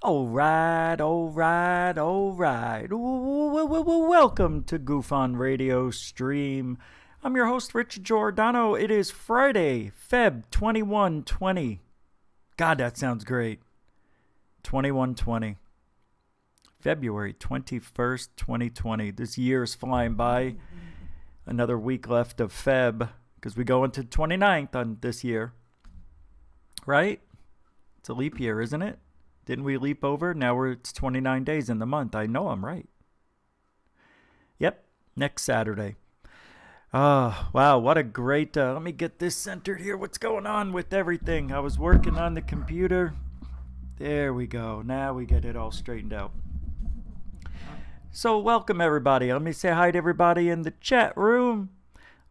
All right, all right, all right. Welcome to GUFON Radio stream. I'm your host, Rich Giordano. It is Friday, Feb 2120. God, that sounds great. 2120. February 21st, 2020. This year is flying by. Another week left of Feb because we go into 29th on this year. Right? It's a leap year, isn't it? Didn't we leap over? Now it's 29 days in the month. I know I'm right. Yep, next Saturday. Oh, wow, what a great... let me get this centered here. What's going on with everything? I was working on the computer. There we go. Now we get it all straightened out. So welcome, everybody. Let me say hi to everybody in the chat room.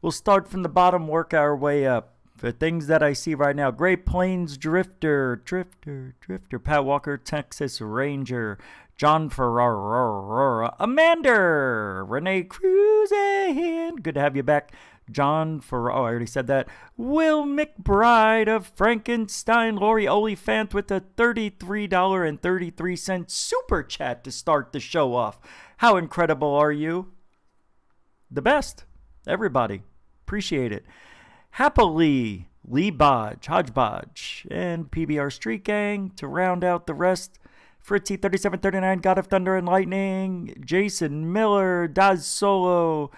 We'll start from the bottom, work our way up. For things that I see right now, Great Plains Drifter, Pat Walker, Texas Ranger, John Ferrara, Amanda, Renee Cruzan, good to have you back, John Ferrara, I already said that, Will McBride of Frankenstein, Lori Oliphant with a $33.33 super chat to start the show off. How incredible are you? The best, everybody, appreciate it. Happily, Lee Bodge, Hodgebodge, and PBR Street Gang to round out the rest. Fritzy 3739, God of Thunder and Lightning, Jason Miller, Daz Solo,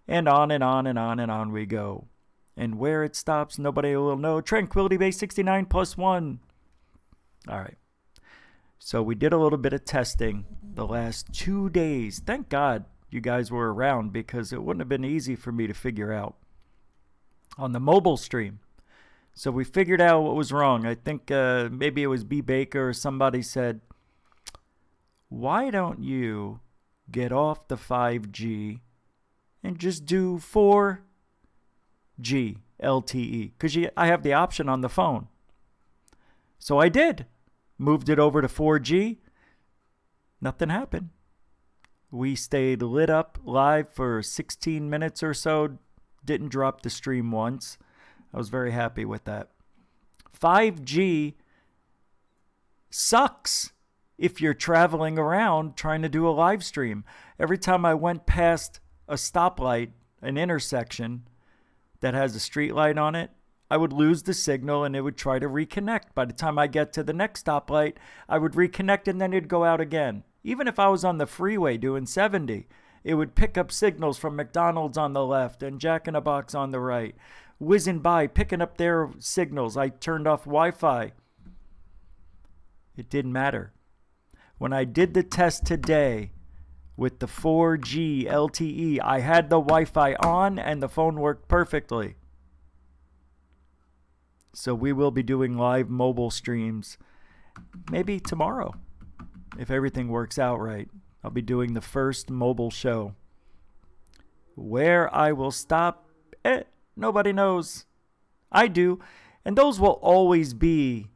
and on and on and on and on we go. And where it stops, nobody will know. Tranquility Base 69 plus 1. All right. So we did a little bit of testing the last 2 days. Thank God you guys were around because it wouldn't have been easy for me to figure out on the mobile stream. So we figured out what was wrong. I think maybe it was B. Baker or somebody said, why don't you get off the 5G and just do 4G LTE? Because I have the option on the phone. So I did. Moved it over to 4G. Nothing happened. We stayed lit up live for 16 minutes or so. Didn't drop the stream once. I was very happy with that. 5G sucks if you're traveling around trying to do a live stream. Every time I went past a stoplight, an intersection that has a street light on it, I would lose the signal and it would try to reconnect. By the time I get to the next stoplight, I would reconnect and then it'd go out again. Even if I was on the freeway doing 70, it would pick up signals from McDonald's on the left and Jack in a Box on the right. Whizzing by, picking up their signals. I turned off Wi-Fi. It didn't matter. When I did the test today with the 4G LTE, I had the Wi-Fi on and the phone worked perfectly. So we will be doing live mobile streams maybe tomorrow if everything works out right. I'll be doing the first mobile show. Where I will stop, nobody knows. I do. And those will always be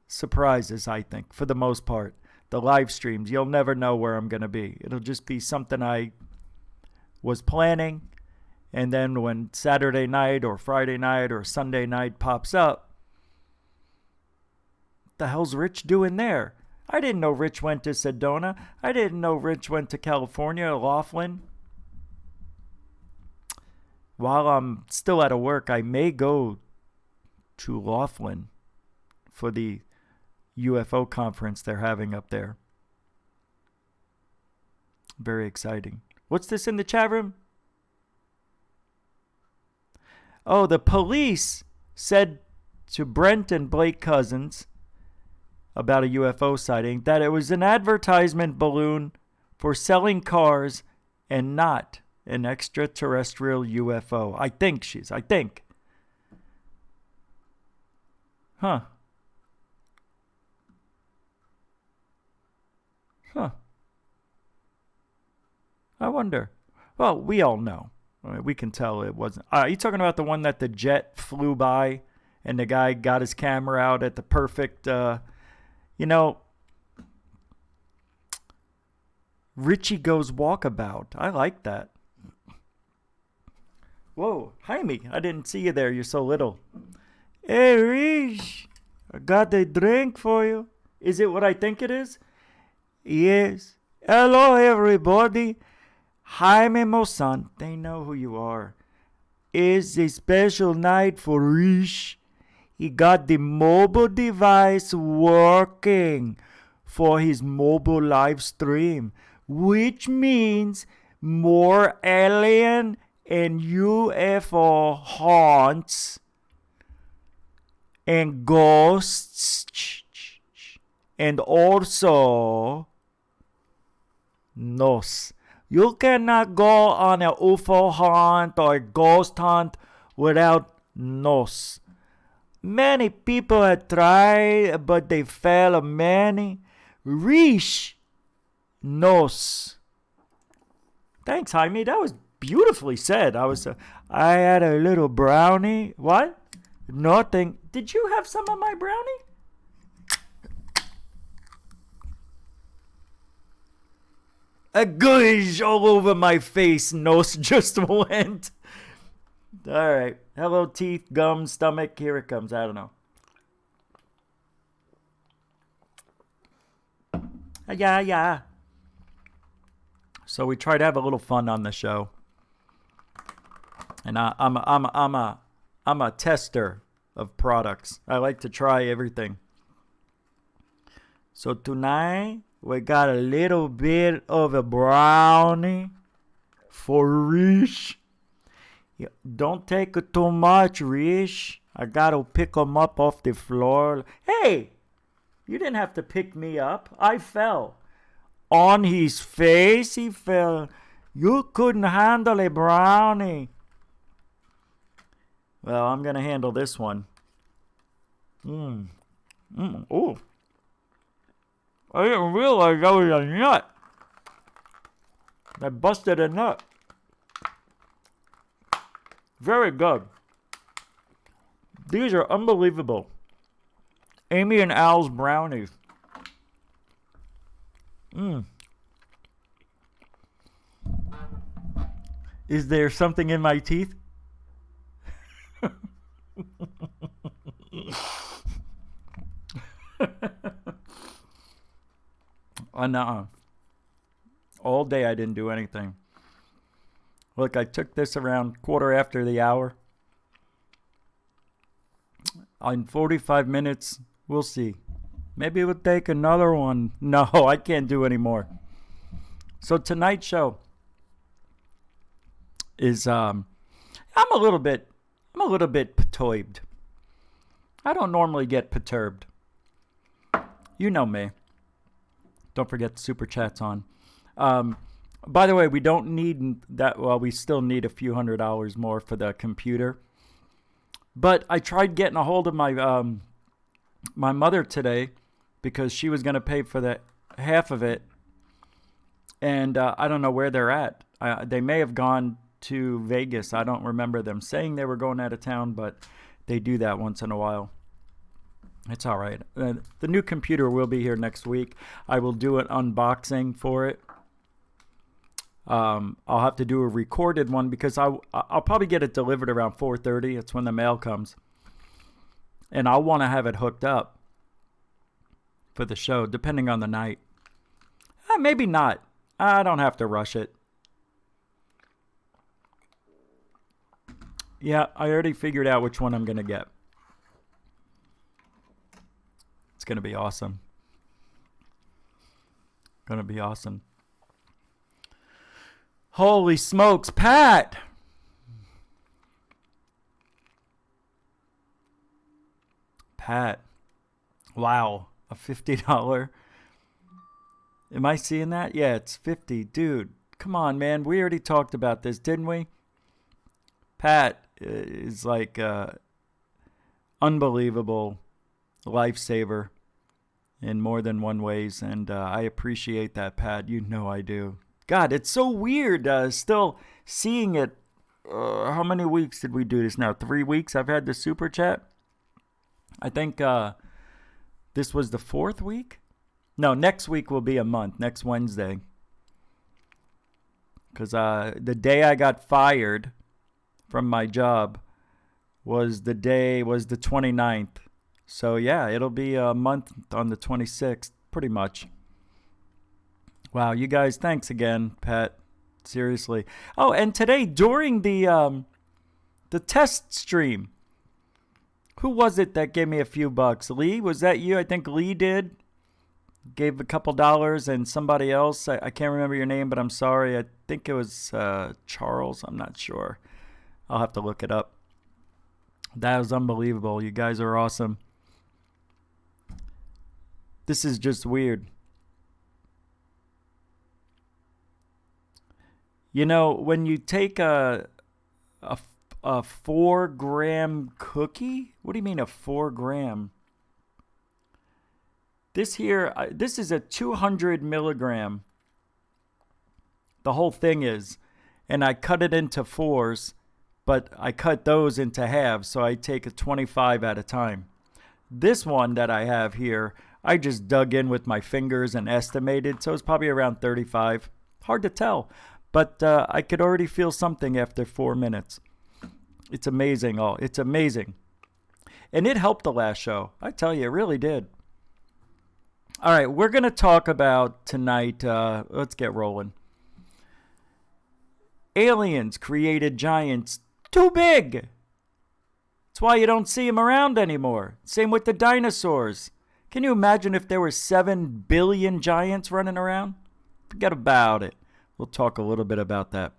surprises, I think, for the most part. The live streams, you'll never know where I'm going to be. It'll just be something I was planning. And then when Saturday night or Friday night or Sunday night pops up, what the hell's Rich doing there? I didn't know Rich went to Sedona. I didn't know Rich went to California, Laughlin. While I'm still out of work, I may go to Laughlin for the UFO conference they're having up there. Very exciting. What's this in the chat room? Oh, the police said to Brent and Blake Cousins about a UFO sighting that it was an advertisement balloon for selling cars and not an extraterrestrial UFO. I think. Huh. I wonder. Well, we all know. I mean, we can tell it wasn't. Are you talking about the one that the jet flew by and the guy got his camera out at the perfect, Richie Goes Walkabout. I like that. Whoa, Jaime, I didn't see you there. You're so little. Hey, Rich, I got a drink for you. Is it what I think it is? Yes. Hello, everybody. Jaime Mosan. They know who you are. It's a special night for Rish. He got the mobile device working for his mobile live stream, which means more alien and UFO haunts and ghosts, and also nos. You cannot go on a UFO hunt or a ghost hunt without nos. Many people have tried, but they fail. Many. Rish nos. Thanks, Jaime. That was beautifully said. I had a little brownie. What? Nothing. Did you have some of my brownie? A goosh all over my face. Nose just went. All right. Hello, teeth, gum, stomach. Here it comes. I don't know. Yeah. So we try to have a little fun on the show, and I'm a tester of products. I like to try everything. So tonight we got a little bit of a brownie for Rish. Don't take it too much, Rish. I gotta pick him up off the floor. Hey, you didn't have to pick me up. I fell. On his face, he fell. You couldn't handle a brownie. Well, I'm gonna handle this one. Oh. I didn't realize that was a nut. I busted a nut. Very good. These are unbelievable. Amy and Al's brownies. Is there something in my teeth? No. All day I didn't do anything. Look, I took this around 1:15. In 45 minutes, we'll see. Maybe we'll take another one. No, I can't do any more. So tonight's show is I'm a little bit perturbed. I don't normally get perturbed. You know me. Don't forget the super chats on. By the way, we don't need that. Well, we still need a few $100 more for the computer. But I tried getting a hold of my my mother today because she was going to pay for the half of it. And I don't know where they're at. They may have gone to Vegas. I don't remember them saying they were going out of town, but they do that once in a while. It's all right. The new computer will be here next week. I will do an unboxing for it. I'll have to do a recorded one because I'll probably get it delivered around 4:30. It's when the mail comes. And I'll want to have it hooked up for the show, depending on the night. Maybe not. I don't have to rush it. Yeah, I already figured out which one I'm going to get. It's going to be awesome. Going to be awesome. Holy smokes, Pat! Pat. Wow, a $50. Am I seeing that? Yeah, it's 50. Dude, come on, man. We already talked about this, didn't we? Pat is like unbelievable lifesaver in more than one ways, and I appreciate that, Pat. You know I do. God, it's so weird still seeing it. How many weeks did we do this now? 3 weeks I've had the super chat. I think this was the 4th week. No, next week will be a month. Next Wednesday. Because the day I got fired from my job was the 29th. So yeah, it'll be a month on the 26th, pretty much. Wow, you guys, thanks again, Pat. Seriously. Oh, and today during the test stream, who was it that gave me a few bucks? Lee, was that you? I think Lee did. Gave a couple dollars, and somebody else. I can't remember your name, but I'm sorry. I think it was Charles. I'm not sure. I'll have to look it up. That was unbelievable. You guys are awesome. This is just weird. You know, when you take a 4-gram cookie, what do you mean a 4-gram? This here, this is a 200 milligram. The whole thing is, and I cut it into 4s, but I cut those into halves, so I take a 25 at a time. This one that I have here, I just dug in with my fingers and estimated, so it's probably around 35. Hard to tell, but I could already feel something after 4 minutes. It's amazing. Oh, it's amazing. And it helped the last show. I tell you, it really did. All right, we're going to talk about tonight, let's get rolling. Aliens created giants too big. That's why you don't see them around anymore. Same with the dinosaurs. Can you imagine if there were 7 billion giants running around? Forget about it. We'll talk a little bit about that.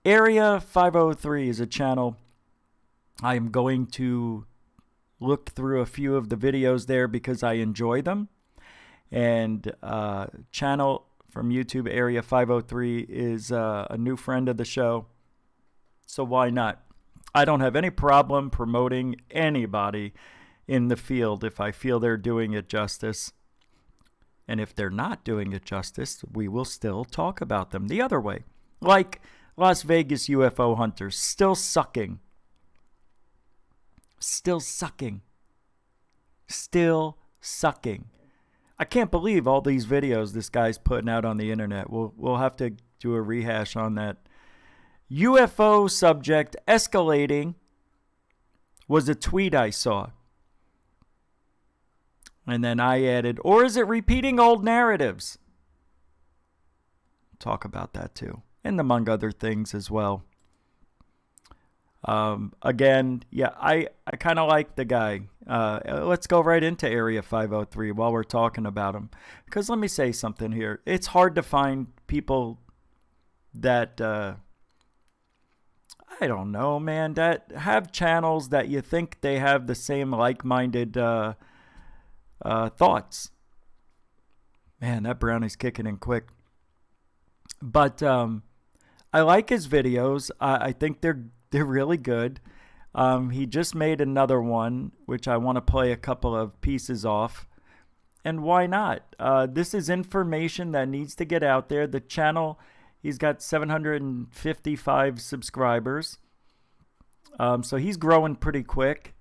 Area 503 is a channel. I am going to look through a few of the videos there because I enjoy them. And channel from YouTube, Area 503, is a new friend of the show. So why not? I don't have any problem promoting anybody in the field if I feel they're doing it justice. And if they're not doing it justice, we will still talk about them the other way. Like Las Vegas UFO hunters, still sucking. Still sucking. Still sucking. I can't believe all these videos this guy's putting out on the internet. We'll have to do a rehash on that. UFO subject escalating was a tweet I saw. And then I added, or is it repeating old narratives? Talk about that too. And among other things as well. Again, yeah, I kind of like the guy. Let's go right into Area 503 while we're talking about him. Because let me say something here. It's hard to find people that, I don't know, man, that have channels that you think they have the same like-minded thoughts. Man, that brownie's kicking in quick. But I like his videos. I think they're really good. He just made another one, which I want to play a couple of pieces off. And why not? This is information that needs to get out there. The channel, he's got 755 subscribers. So he's growing pretty quick,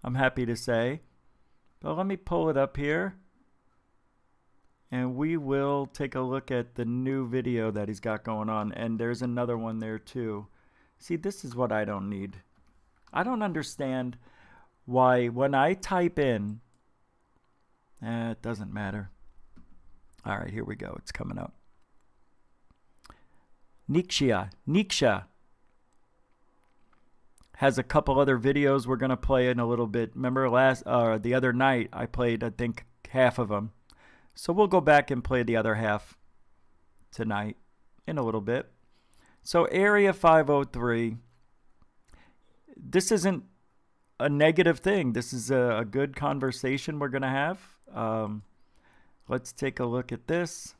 I'm happy to say. But let me pull it up here. And we will take a look at the new video that he's got going on. And there's another one there too. See, this is what I don't need. I don't understand why when I type in, it doesn't matter. All right, here we go. It's coming up. Niksha has a couple other videos we're going to play in a little bit. Remember the other night I played, I think, half of them. So we'll go back and play the other half tonight in a little bit. So Area 503, this isn't a negative thing. This is a good conversation we're going to have. Let's take a look at this.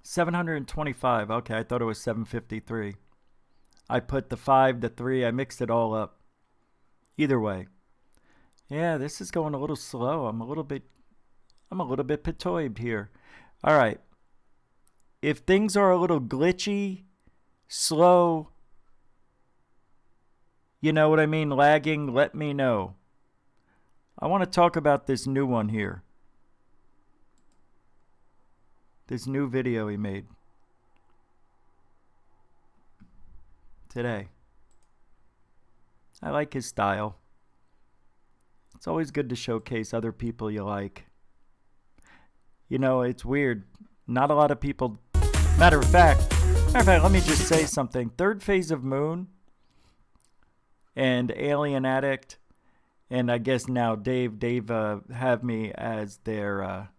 725. Okay, I thought it was 753. I put the 5, the 3, I mixed it all up. Either way. Yeah, this is going a little slow. I'm a little bit perturbed here. All right. If things are a little glitchy, slow, you know what I mean, lagging, let me know. I want to talk about this new one here. This new video he made today. I like his style. It's always good to showcase other people you like. You know, it's weird. Not a lot of people... Matter of fact, let me just say something. Third Phase of Moon and Alien Addict, and I guess now Dave have me as their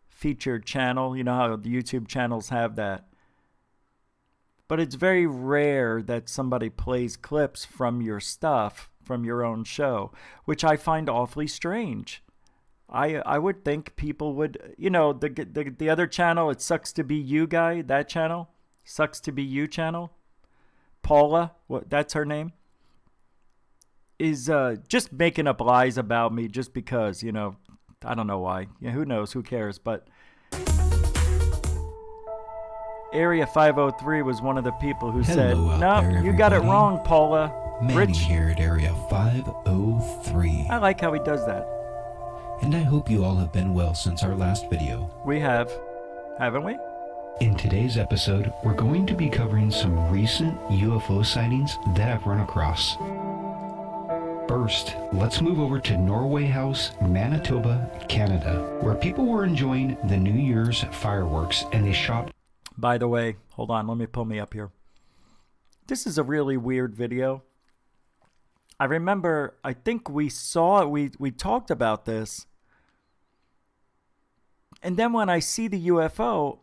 featured channel. You know how the YouTube channels have that. But it's very rare that somebody plays clips from your stuff, from your own show, which I find awfully strange. I would think people would, you know, the other channel, It Sucks to Be You guy, that channel, Sucks to Be You channel, Paula, that's her name, is just making up lies about me just because, you know, I don't know why. Yeah, who knows? Who cares? But Area 503 was one of the people who said, "No, you got it wrong, Paula." Manny Rich here at Area 503. I like how he does that. And I hope you all have been well since our last video. We have, haven't we? In today's episode, we're going to be covering some recent UFO sightings that I've run across. First, let's move over to Norway House, Manitoba, Canada, where people were enjoying the New Year's fireworks and they shot... By the way, hold on, let me pull me up here. This is a really weird video. I remember, I think we saw it, we talked about this. And then when I see the UFO,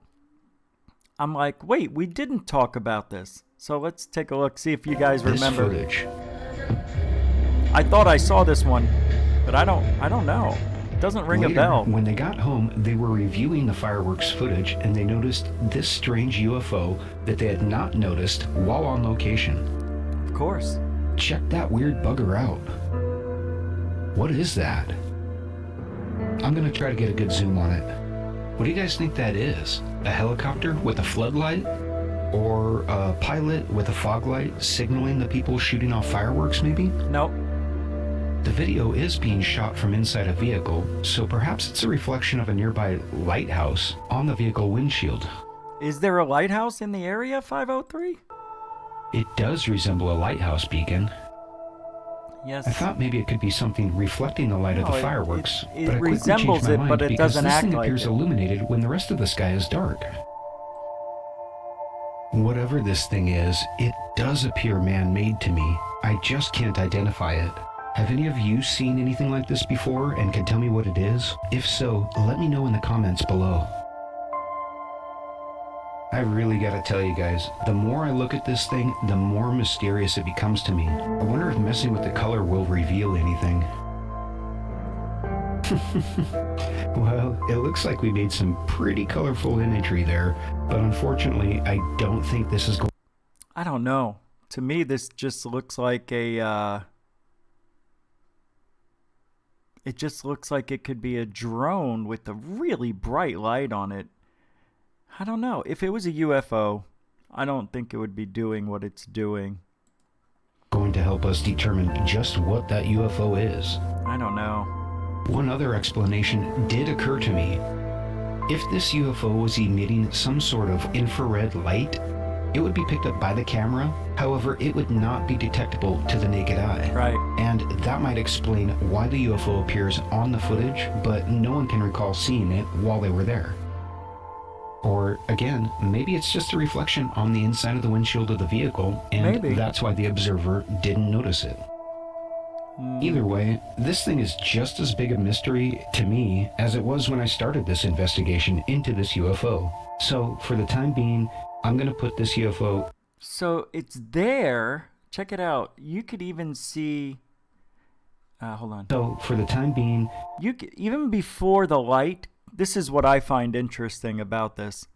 I'm like, wait, we didn't talk about this. So let's take a look, see if you guys remember. This footage. I thought I saw this one, but I don't know. It doesn't ring Later, a bell. When they got home, they were reviewing the fireworks footage and they noticed this strange UFO that they had not noticed while on location. Of course. Check that weird bugger out. What is that? I'm gonna try to get a good zoom on it. What do you guys think that is? A helicopter with a floodlight? Or a pilot with a fog light signaling the people shooting off fireworks maybe? Nope. The video is being shot from inside a vehicle, so perhaps it's a reflection of a nearby lighthouse on the vehicle windshield. Is there a lighthouse in the area 503? It does resemble a lighthouse beacon. Yes. I thought maybe it could be something reflecting the light of the fireworks, it but I quickly resembles changed my it, mind but it because doesn't this act thing like appears it. illuminated when the rest of the sky is dark. Whatever this thing is, it does appear man-made to me. I just can't identify it. Have any of you seen anything like this before and can tell me what it is? If so, let me know in the comments below. I really gotta tell you guys, the more I look at this thing, the more mysterious it becomes to me. I wonder if messing with the color will reveal anything. Well, it looks like we made some pretty colorful imagery there, but unfortunately, I don't think this is going... I don't know. To me, this just looks like a... It just looks like it could be a drone with a really bright light on it. I don't know. If it was a UFO, I don't think it would be doing what it's doing. Going to help us determine just what that UFO is. I don't know. One other explanation did occur to me. If this UFO was emitting some sort of infrared light, it would be picked up by the camera. However, it would not be detectable to the naked eye. Right. And that might explain why the UFO appears on the footage, but no one can recall seeing it while they were there. Or, again, maybe it's just a reflection on the inside of the windshield of the vehicle, and Maybe. that's why the observer didn't notice it. Either way, this thing is just as big a mystery to me as it was when I started this investigation into this UFO. So, for the time being, I'm going to put this UFO... So, it's there. Check it out. You could even see... hold on. So, for the time being... You could, even before the light... This is what I find interesting about this.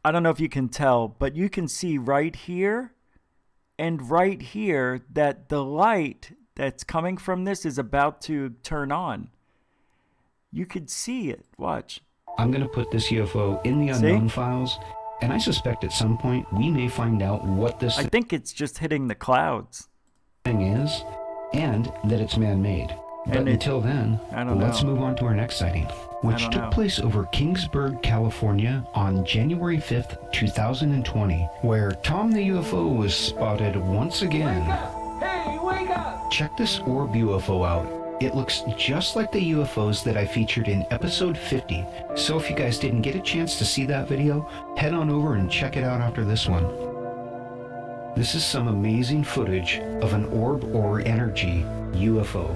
I don't know if you can tell, but you can see right here and right here that the light that's coming from this is about to turn on. You could see it. Watch. I'm going to put this UFO in the unknown files, and I suspect at some point we may find out what this I think it's just hitting the clouds. thing is, and that it's man-made. But And until then, let's know. move on to our next sighting, which don't took know. place over Kingsburg, California on January 5th, 2020, where Tom the UFO was spotted once again. Hey, wake up! Check this orb UFO out. It looks just like the UFOs that I featured in episode 50, so if you guys didn't get a chance to see that video, head on over and check it out after this one. This is some amazing footage of an orb or energy UFO.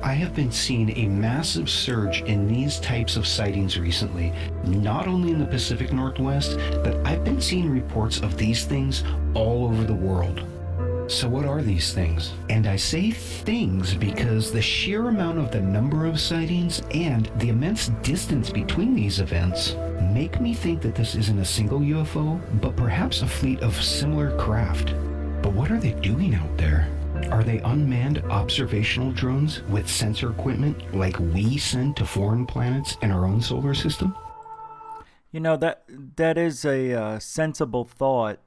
I have been seeing a massive surge in these types of sightings recently, not only in the Pacific Northwest, but I've been seeing reports of these things all over the world. So what are these things? And I say things because the sheer amount of the number of sightings and the immense distance between these events make me think that this isn't a single UFO, but perhaps a fleet of similar craft. But what are they doing out there? Are they unmanned observational drones with sensor equipment like we send to foreign planets in our own solar system? You know, that is a sensible thought,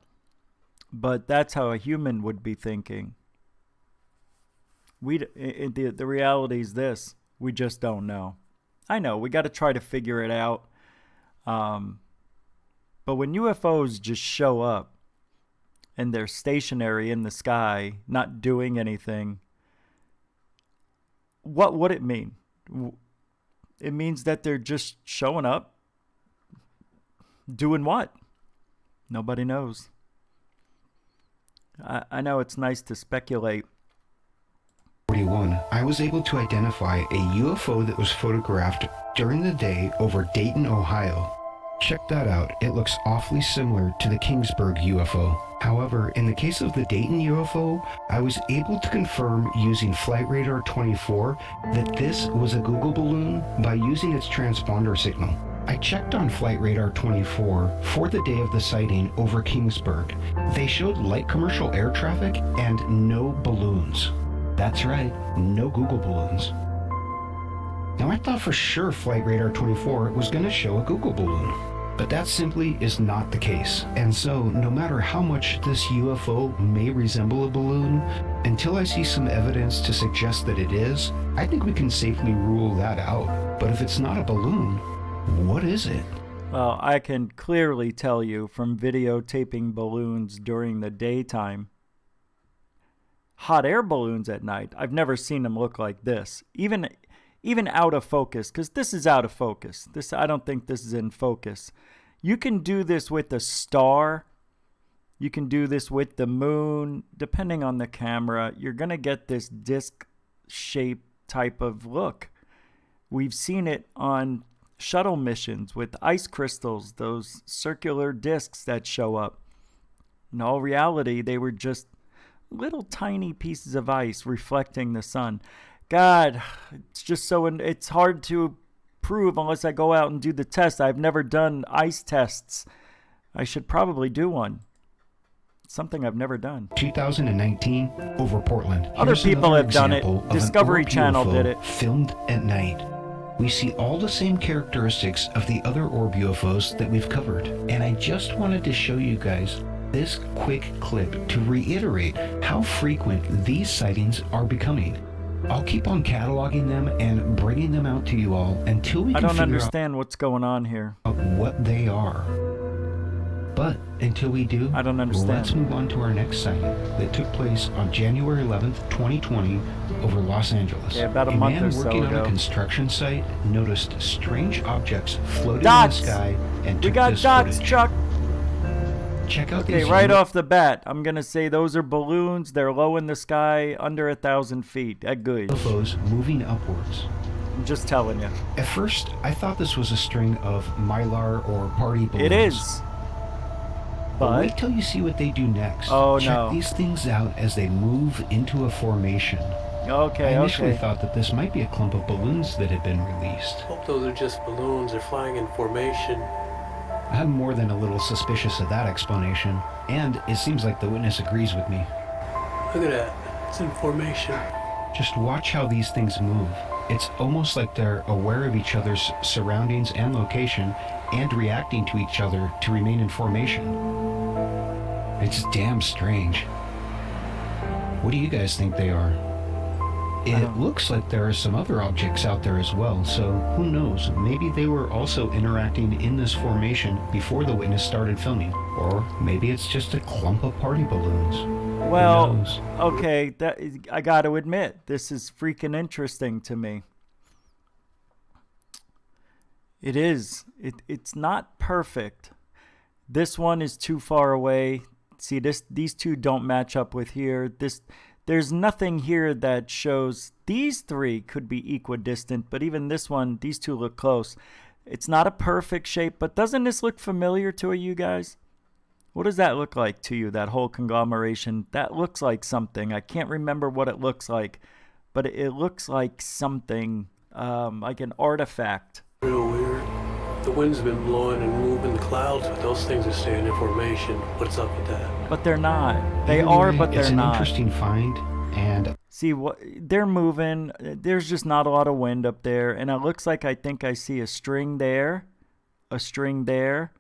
but that's how a human would be thinking. The reality is this: we just don't know. I know we got to try to figure it out, but when UFOs just show up and they're stationary in the sky, not doing anything, what would it mean? It means that they're just showing up. Doing what? Nobody knows. I know it's nice to speculate. 41, I was able to identify a UFO that was photographed during the day over Dayton, Ohio. Check that out. It looks awfully similar to the Kingsburg UFO. However, in the case of the Dayton UFO, I was able to confirm using Flight Radar 24 that this was a Google balloon by using its transponder signal. I checked on Flight Radar 24 for the day of the sighting over Kingsburg. They showed light commercial air traffic and no balloons. That's right, no Google balloons. Now I thought for sure Flight Radar 24 was going to show a Google balloon, but that simply is not the case. And so no matter how much this UFO may resemble a balloon, until I see some evidence to suggest that it is, I think we can safely rule that out. But if it's not a balloon, what is it? Well, I can clearly tell you from videotaping balloons during the daytime. Hot air balloons at night, I've never seen them look like this. Even out of focus, because this is out of focus. I don't think this is in focus. You can do this with a star. You can do this with the moon. Depending on the camera, you're going to get this disc-shaped type of look. We've seen it on shuttle missions with ice crystals, those circular discs that show up. In all reality, they were just little tiny pieces of ice reflecting the sun. God, it's just it's hard to prove unless I go out and do the test. I've never done ice tests. I should probably do one. It's something I've never done. 2019 over Portland. Other people have done it. Discovery Channel did it. Filmed at night. We see all the same characteristics of the other orb UFOs that we've covered. And I just wanted to show you guys this quick clip to reiterate how frequent these sightings are becoming. I'll keep on cataloging them and bringing them out to you all until we can figure out... I don't understand what's going on here. ...what they are. But until we do, I don't understand. Let's move on to our next sighting that took place on January 11th, 2020 over Los Angeles. Yeah, about a month or so ago. A man working on a construction site noticed strange objects floating dots. in the sky and we took got this dots, footage. Chuck. Check out Okay, these right off the bat, I'm going to say those are balloons. They're low in the sky, under 1,000 feet. That good. UFOs moving upwards. I'm just telling you. At first, I thought this was a string of mylar or party balloons. It is. But wait till you see what they do next. Oh, Check no. these things out as they move into a formation. Okay, I initially okay. thought that this might be a clump of balloons that had been released. Hope those are just balloons. They're flying in formation. I'm more than a little suspicious of that explanation, and it seems like the witness agrees with me. Look at that. It's in formation. Just watch how these things move. It's almost like they're aware of each other's surroundings and location, and reacting to each other to remain in formation. It's damn strange. What do you guys think they are? It looks like there are some other objects out there as well, so who knows? Maybe they were also interacting in this formation before the witness started filming. Or maybe it's just a clump of party balloons. Well, Who knows? okay, I got to admit, this is freaking interesting to me. It is. It's not perfect. This one is too far away. See, these two don't match up with here. There's nothing here that shows these three could be equidistant, but even this one, these two look close. It's not a perfect shape, but doesn't this look familiar to you guys? What does that look like to you, that whole conglomeration? That looks like something. I can't remember what it looks like, but it looks like something, like an artifact. Real weird. The wind's been blowing and moving the clouds, but those things are staying in formation. What's up with that? But they're not. They Either are, way, but they're it's an not. interesting find, and See, what they're moving. There's just not a lot of wind up there, and it looks like I think I see a string there, a string there,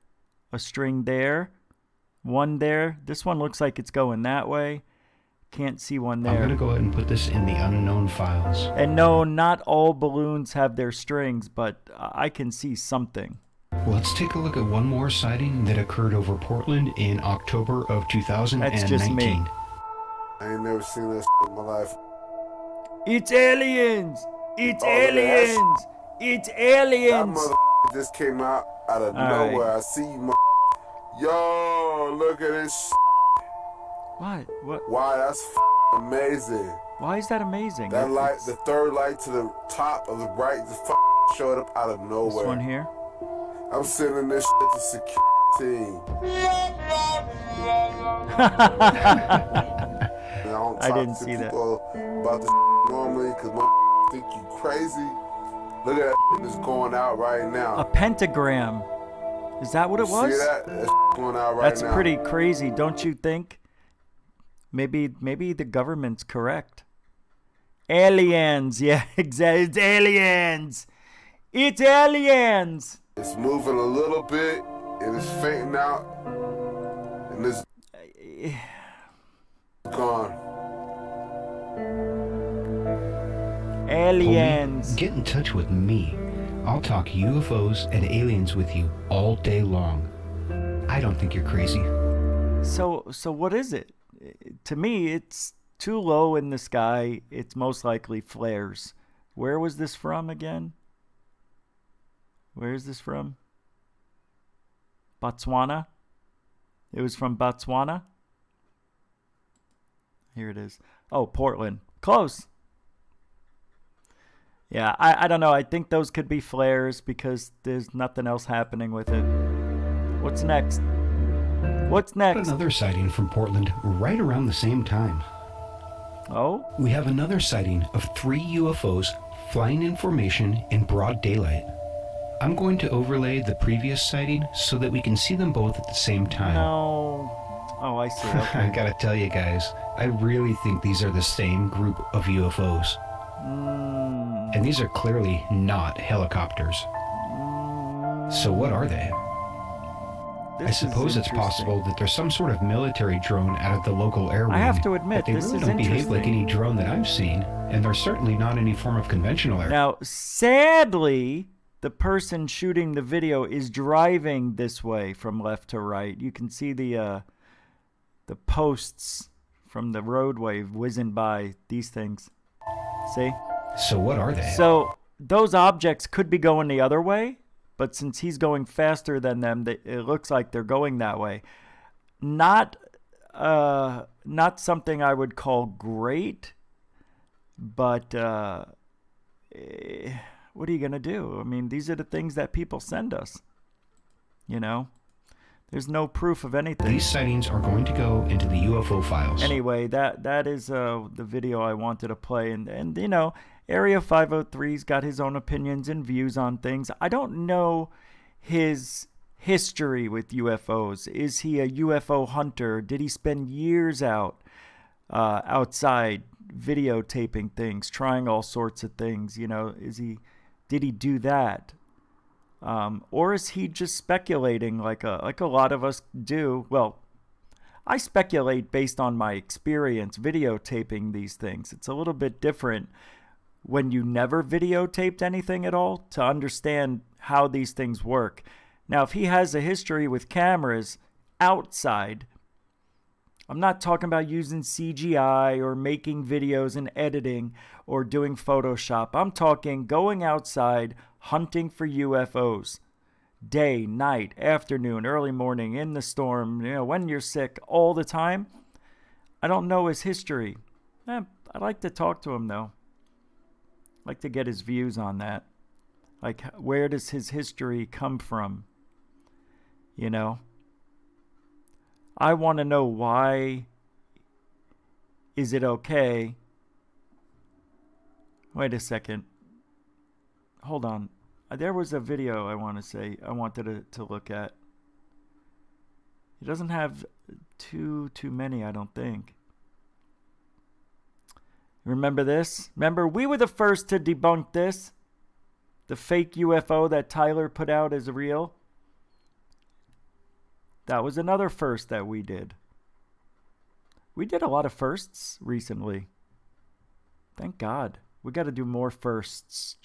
a string there, one there. This one looks like it's going that way. Can't see one there. I'm going to go ahead and put this in the unknown files. And no, not all balloons have their strings, but I can see something. Let's take a look at one more sighting that occurred over Portland in October of 2019. That's just me. I ain't never seen that in my life. It's aliens! It's Oh, look at that aliens! It's That aliens! mother just came out of All nowhere. right. I see you, Yo, look at this. What? Wow, that's amazing. Why is that amazing? That light, It's- the third light to the top of the right, just showed up out of This nowhere. one here? I'm sending this shit to security. And I don't I talk didn't to see that. people about this normally because think you crazy. Look at that that's going out right now. A pentagram. Is that what it was? See that? That's going out right That's now. pretty crazy, don't you think? Maybe the government's correct. Aliens, yeah, exactly. It's aliens. It's aliens. It's moving a little bit and it's fading out and it's gone. Aliens. Homie, get in touch with me. I'll talk UFOs and aliens with you all day long. I don't think you're crazy. So what is it? To me, it's too low in the sky. It's most likely flares. Where was this from again? Where is this from? Botswana? It was from Botswana? Here it is. Oh, Portland. Close. Yeah, I don't know. I think those could be flares because there's nothing else happening with it. What's next? What's next? Another sighting from Portland right around the same time. Oh? We have another sighting of 3 UFOs flying in formation in broad daylight. I'm going to overlay the previous sighting so that we can see them both at the same time. No. Oh, I see. Okay. I gotta tell you guys, I really think these are the same group of UFOs. And these are clearly not helicopters. So what are they? I This is suppose it's interesting. possible that there's some sort of military drone out of the local air wing. I have to admit, but they this really is don't behave like interesting. any drone that I've seen, and they're certainly not any form of conventional air. Now, sadly, the person shooting the video is driving this way from left to right. You can see the posts from the roadway whizzing by these things. See? So what are they? So those objects could be going the other way, but since he's going faster than them, it looks like they're going that way. Not something I would call great, but what are you gonna do? I mean, these are the things that people send us. You know, there's no proof of anything. These sightings are going to go into the UFO files. Anyway, that is the video I wanted to play, and you know, Area 503's got his own opinions and views on things. I don't know his history with UFOs. Is he a UFO hunter? Did he spend years outside videotaping things, trying all sorts of things? You know, did he do that? Or is he just speculating like a lot of us do? Well, I speculate based on my experience videotaping these things. It's a little bit different when you never videotaped anything at all to understand how these things work. Now, if he has a history with cameras outside, I'm not talking about using CGI or making videos and editing or doing Photoshop. I'm talking going outside hunting for UFOs. Day, night, afternoon, early morning, in the storm, when you're sick, all the time. I don't know his history. I'd like to talk to him, though. I'd like to get his views on that. Like, where does his history come from? I want to know, why is it okay? Wait a second. Hold on. There was a video I wanted to look at. It doesn't have too many, I don't think. Remember this? Remember, we were the first to debunk this. The fake UFO that Tyler put out as real. That was another first that we did. We did a lot of firsts recently. Thank God. We got to do more firsts.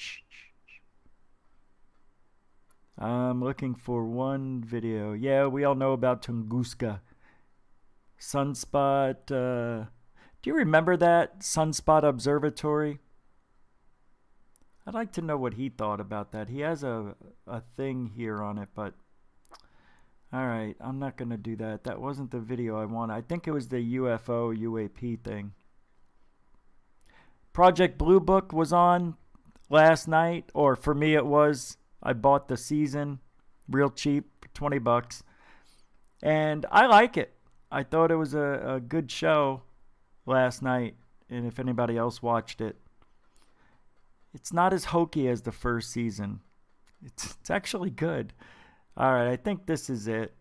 I'm looking for one video. Yeah, we all know about Tunguska. Sunspot. Do you remember that? Sunspot Observatory? I'd like to know what he thought about that. He has a thing here on it, but... Alright, I'm not going to do that. That wasn't the video I wanted. I think it was the UFO UAP thing. Project Blue Book was on last night, or for me it was. I bought the season real cheap, $20. And I like it. I thought it was a good show last night, and if anybody else watched it. It's not as hokey as the first season. It's actually good. All right, I think this is it.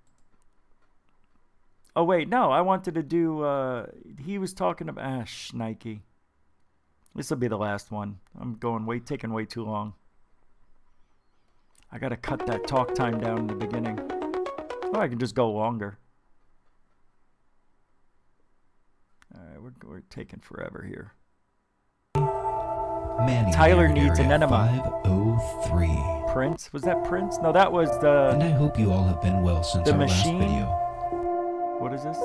Oh, wait, no, I wanted to do, he was talking about, Nike. This will be the last one. I'm taking way too long. I got to cut that talk time down in the beginning. Oh, I can just go longer. All right, we're taking forever here. Manny Tyler needs an enema. 503. Prince? Was that Prince? No, that was the... And I hope you all have been well since the our machine? last video. What is this?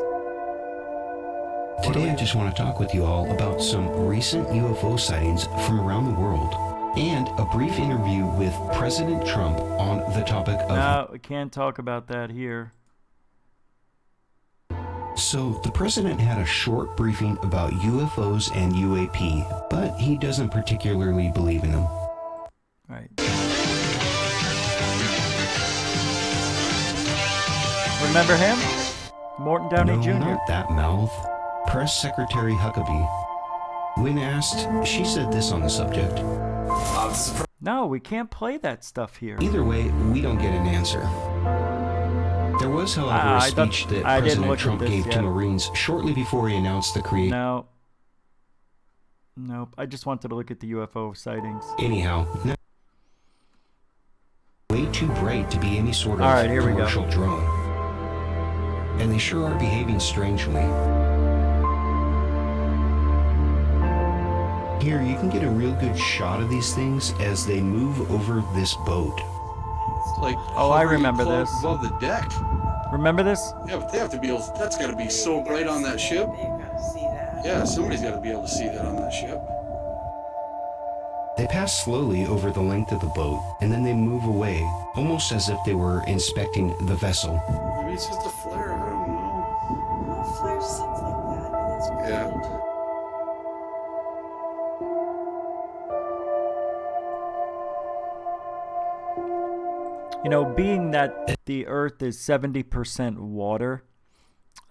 Today I just want to talk with you all about some recent UFO sightings from around the world and a brief interview with President Trump on the topic of... No, we can't talk about that here. So, the president had a short briefing about UFOs and UAP, but he doesn't particularly believe in them. Right. Remember him? Morton Downey No, Jr. not that mouth. Press Secretary Huckabee. When asked, she said this on the subject. No, we can't play that stuff here. Either way, we don't get an answer. There was, however, a speech that President Trump gave to Marines shortly before he announced the creation. No. Nope. I just wanted to look at the UFO sightings. Anyhow, way too bright to be any sort of commercial drone. And they sure are behaving strangely. Here, you can get a real good shot of these things as they move over this boat. It's like, oh, I remember this. Above the deck. Remember this? Yeah, but they have to be able. That's got to be so bright on that ship. They've got to see that. Yeah, somebody's got to be able to see that on that ship. They pass slowly over the length of the boat, and then they move away, almost as if they were inspecting the vessel. Maybe it's just a flare. I don't know. Well, flares seems like that, and it's bright. Yeah. You know, being that the Earth is 70% water,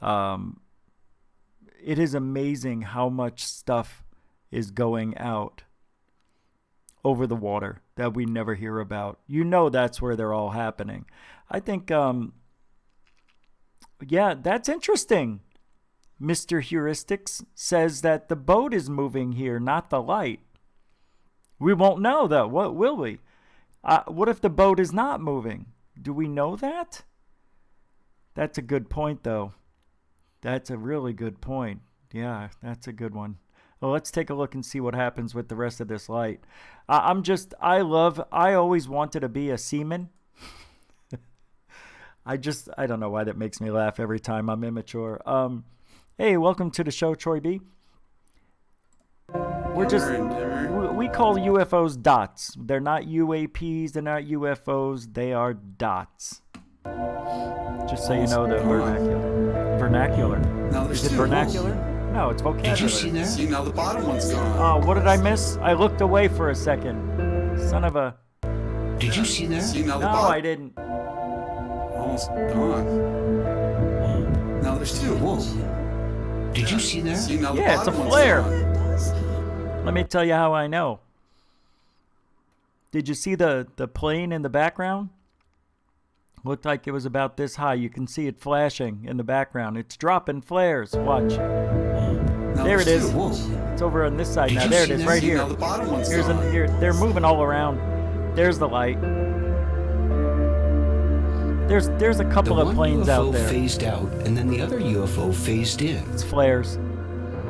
it is amazing how much stuff is going out over the water that we never hear about. You know that's where they're all happening. I think, yeah, that's interesting. Mr. Heuristics says that the boat is moving here, not the light. We won't know, though. What will we? What if the boat is not moving? Do we know that? That's a good point, though. That's a really good point. Yeah, that's a good one. Well, let's take a look and see what happens with the rest of this light. I always wanted to be a seaman. I don't know why that makes me laugh every time. I'm immature. Hey, welcome to the show, Troy B. We call UFOs dots. They're not UAPs, they're not UFOs, they are dots. Just so you know the vernacular. Now Is it vernacular? No, it's vocabulary. Did you see that? See, now the bottom one's gone. Oh, what did I miss? I looked away for a second. Son of a... Did you see that? See, now the No, bottom. I didn't. Almost gone. Now there's two. Whoa. Did you see that? See, now the Yeah, it's a bottom one's flare. gone. It does. Let me tell you how I know. Did you see the plane in the background? Looked like it was about this high. You can see it flashing in the background. It's dropping flares. Watch. Now There it there's is. two. Whoa. It's over on this side Did now. you There it see is, that? right See, here. now the bottom one's Here's gone. here. They're moving all around. There's the light. There's a couple The of one planes UFO out there. phased out, and then the other UFO phased in. It's flares.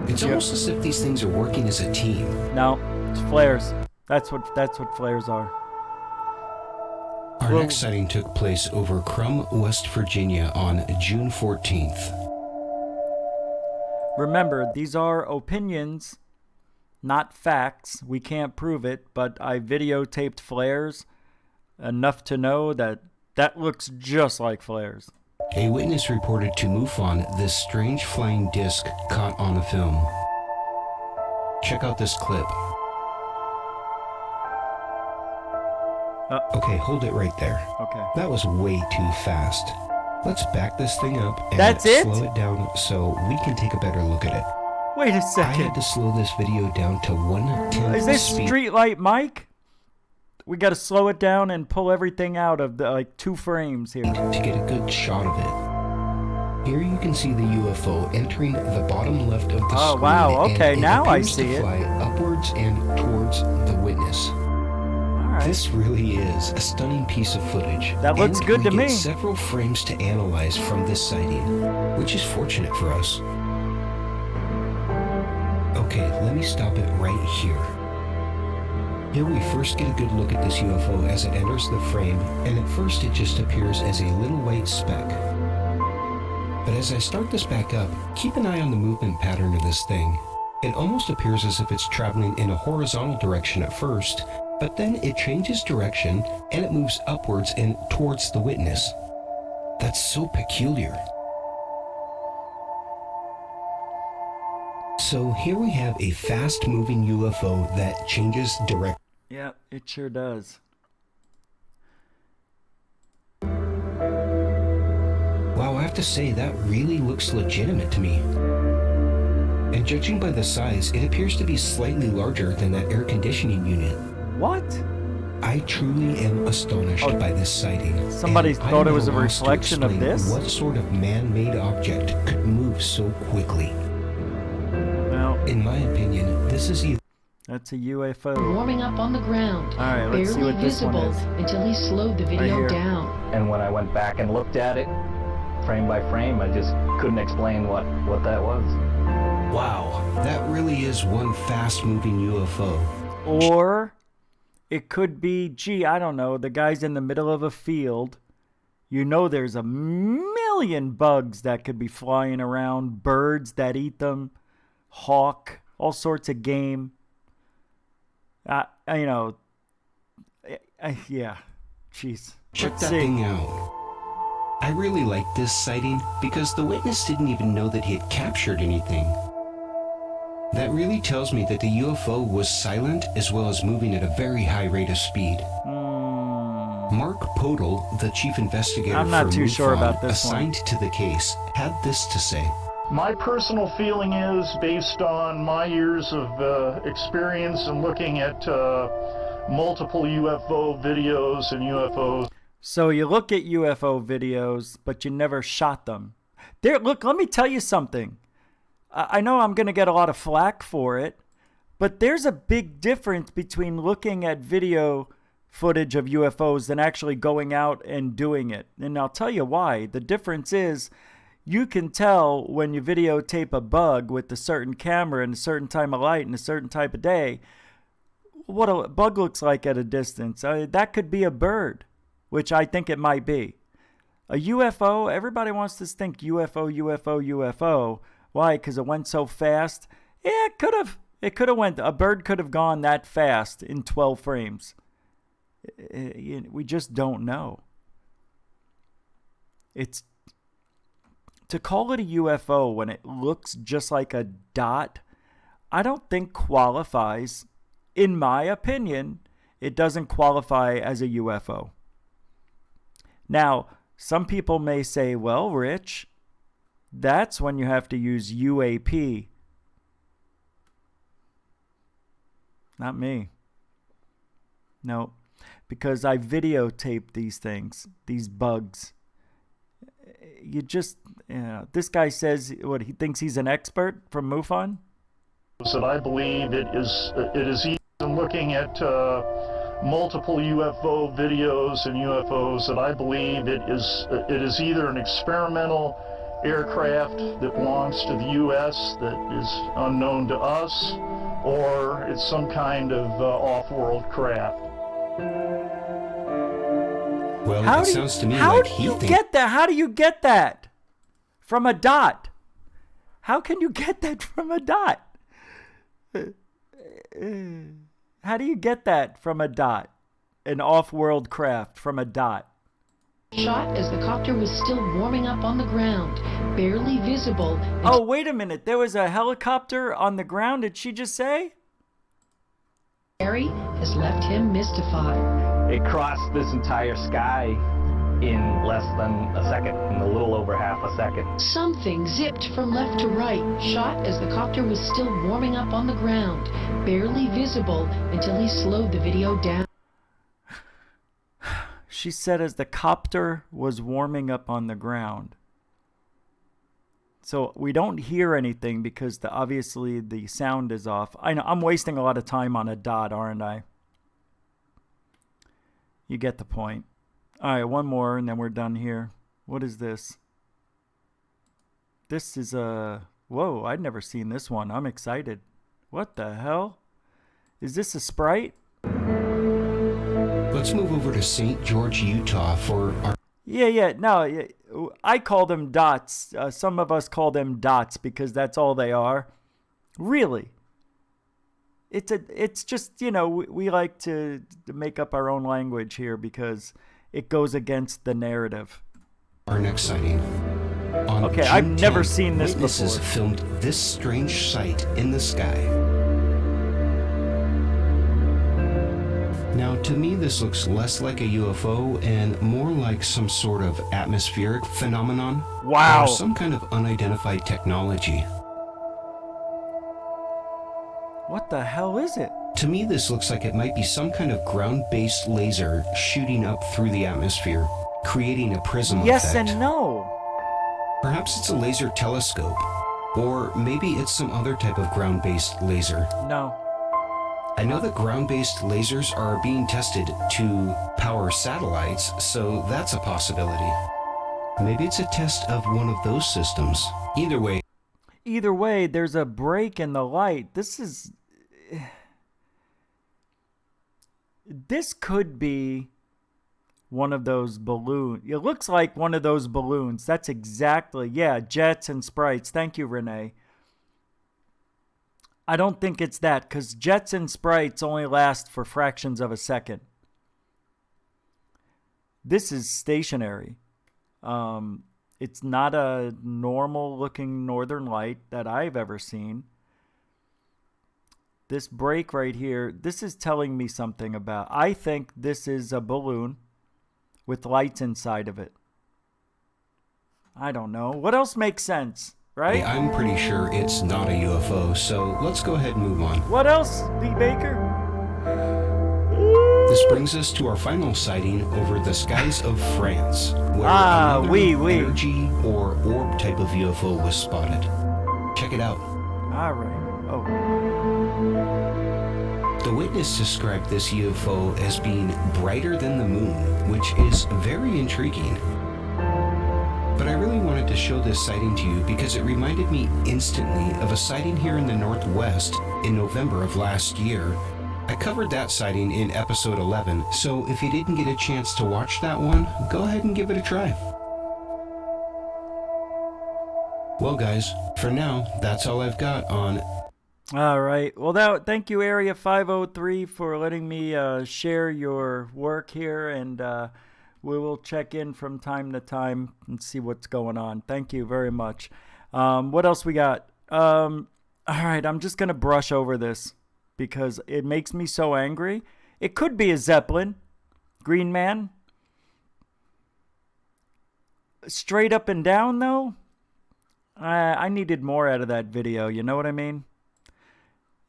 It's almost as if these things are working as a team. No, it's flares. That's what flares are. Our Well- next sighting took place over Crum, West Virginia on June 14th. Remember, these are opinions, not facts. We can't prove it, but I videotaped flares enough to know that looks just like flares. A witness reported to MUFON this strange flying disc caught on a film. Check out this clip. Okay, hold it right there. Okay. That was way too fast. Let's back this thing up and That's it? slow it down so we can take a better look at it. Wait a I second. had to slow this video down to 1/10 Is this speed. Streetlight Mike? We got to slow it down and pull everything out of the 2 frames here. to get a good shot of it. Here you can see the UFO entering the bottom left of the Oh, screen. wow, and okay, it now I appears see to it. fly upwards and towards the witness. All right. This really is a stunning piece of footage. That looks and good we to get me. several frames to analyze from this sighting, which is fortunate for us. Okay, let me stop it right here. Here we first get a good look at this UFO as it enters the frame, and at first it just appears as a little white speck. But as I start this back up, keep an eye on the movement pattern of this thing. It almost appears as if it's traveling in a horizontal direction at first, but then it changes direction and it moves upwards and towards the witness. That's so peculiar. So here we have a fast-moving UFO that changes direction. Yeah, it sure does. Wow, I have to say, that really looks legitimate to me. And judging by the size, it appears to be slightly larger than that air conditioning unit. What? I truly am astonished Oh, by this sighting. somebody and I'm thought it at was a loss to reflection of explain this? What sort of man-made object could move so quickly? Well, In my opinion, this is either that's a UFO. Warming up on the ground, All right, let's see barely what this one visible is. until he slowed the Right video here. down. And when I went back and looked at it, frame by frame, I just couldn't explain what that was. wow, that really is one fast-moving UFO. Or it could be, gee, I don't know, the guy's in the middle of a field. You know there's a million bugs that could be flying around, birds that eat them, hawk, all sorts of game. Yeah, jeez. Check Let's that see. thing out. I really like this sighting because the witness didn't even know that he had captured anything. That really tells me that the UFO was silent as well as moving at a very high rate of speed. Mark Podol, the chief investigator I'm not for too sure MUFON, about this one. assigned to the case, had this to say. My personal feeling is, based on my years of experience and looking at multiple UFO videos and UFOs. So you look at UFO videos, but you never shot them. Look, let me tell you something. I know I'm going to get a lot of flack for it, but there's a big difference between looking at video footage of UFOs than actually going out and doing it. And I'll tell you why. The difference is you can tell when you videotape a bug with a certain camera and a certain time of light and a certain type of day what a bug looks like at a distance. That could be a bird, which I think it might be. A UFO, everybody wants to think UFO, UFO, UFO. Why? Because it went so fast? Yeah, it could have. It could have went. A bird could have gone that fast in 12 frames. We just don't know. It's to call it a UFO when it looks just like a dot, I don't think qualifies. In my opinion, it doesn't qualify as a UFO. Now, some people may say, well, Rich, that's when you have to use UAP. Not me. No, because I videotape these things, these bugs. This guy says what he thinks he's an expert from MUFON. That I believe it is even looking at multiple UFO videos and UFOs that I believe it is either an experimental aircraft that belongs to the U.S. that is unknown to us, or it's some kind of off-world craft. Well, it sounds to me how like do he you thinks... get that? How do you get that from a dot? How can you get that from a dot? How do you get that from a dot? An off-world craft from a dot? Shot as the copter was still warming up on the ground, barely visible. Oh, wait a minute. There was a helicopter on the ground. Did she just say? Harry has left him mystified. It crossed this entire sky in less than a second, in a little over half a second. Something zipped from left to right, shot as the copter was still warming up on the ground, barely visible until he slowed the video down. She said as the copter was warming up on the ground. So we don't hear anything because obviously the sound is off. I know I'm wasting a lot of time on a dot, aren't I? You get the point. All right, one more and then we're done here. What is this? This is a... Whoa, I'd never seen this one. I'm excited. What the hell? Is this a Sprite? Let's move over to St. George, Utah for our... No, I call them dots. Some of us call them dots because that's all they are. Really. It's just, we like to make up our own language here because it goes against the narrative. Our next sighting. On okay, June I've never 10th, seen this witnesses before. filmed this strange sight in the sky. Now, to me, this looks less like a UFO and more like some sort of atmospheric phenomenon. Wow. Or some kind of unidentified technology. What the hell is it? To me, this looks like it might be some kind of ground-based laser shooting up through the atmosphere, creating a prism effect. Yes and no. Perhaps it's a laser telescope, or maybe it's some other type of ground-based laser. No. I know that ground-based lasers are being tested to power satellites, so that's a possibility. Maybe it's a test of one of those systems. Either way, there's a break in the light. This could be one of those balloons. It looks like one of those balloons. That's exactly, jets and sprites. Thank you, Renee. I don't think it's that because jets and sprites only last for fractions of a second. This is stationary. It's not a normal looking northern light that I've ever seen. This break right here, this is telling me something about, I think this is a balloon with lights inside of it. I don't know. What else makes sense? Right? I'm pretty sure it's not a UFO, so let's go ahead and move on. What else, Lee Baker? This brings us to our final sighting over the skies of France, where another energy or orb type of UFO was spotted. Check it out. All right. Oh. The witness described this UFO as being brighter than the moon, which is very intriguing. But I really wanted to show this sighting to you because it reminded me instantly of a sighting here in the Northwest in November of last year. I covered that sighting in episode 11, so if you didn't get a chance to watch that one, go ahead and give it a try. Well, guys, for now, that's all I've got on... All right. Well, thank you, Area 503, for letting me share your work here, and we will check in from time to time and see what's going on. Thank you very much. What else we got? All right, I'm just going to brush over this because it makes me so angry. It could be a Zeppelin. Green Man. Straight up and down, though? I needed more out of that video, you know what I mean?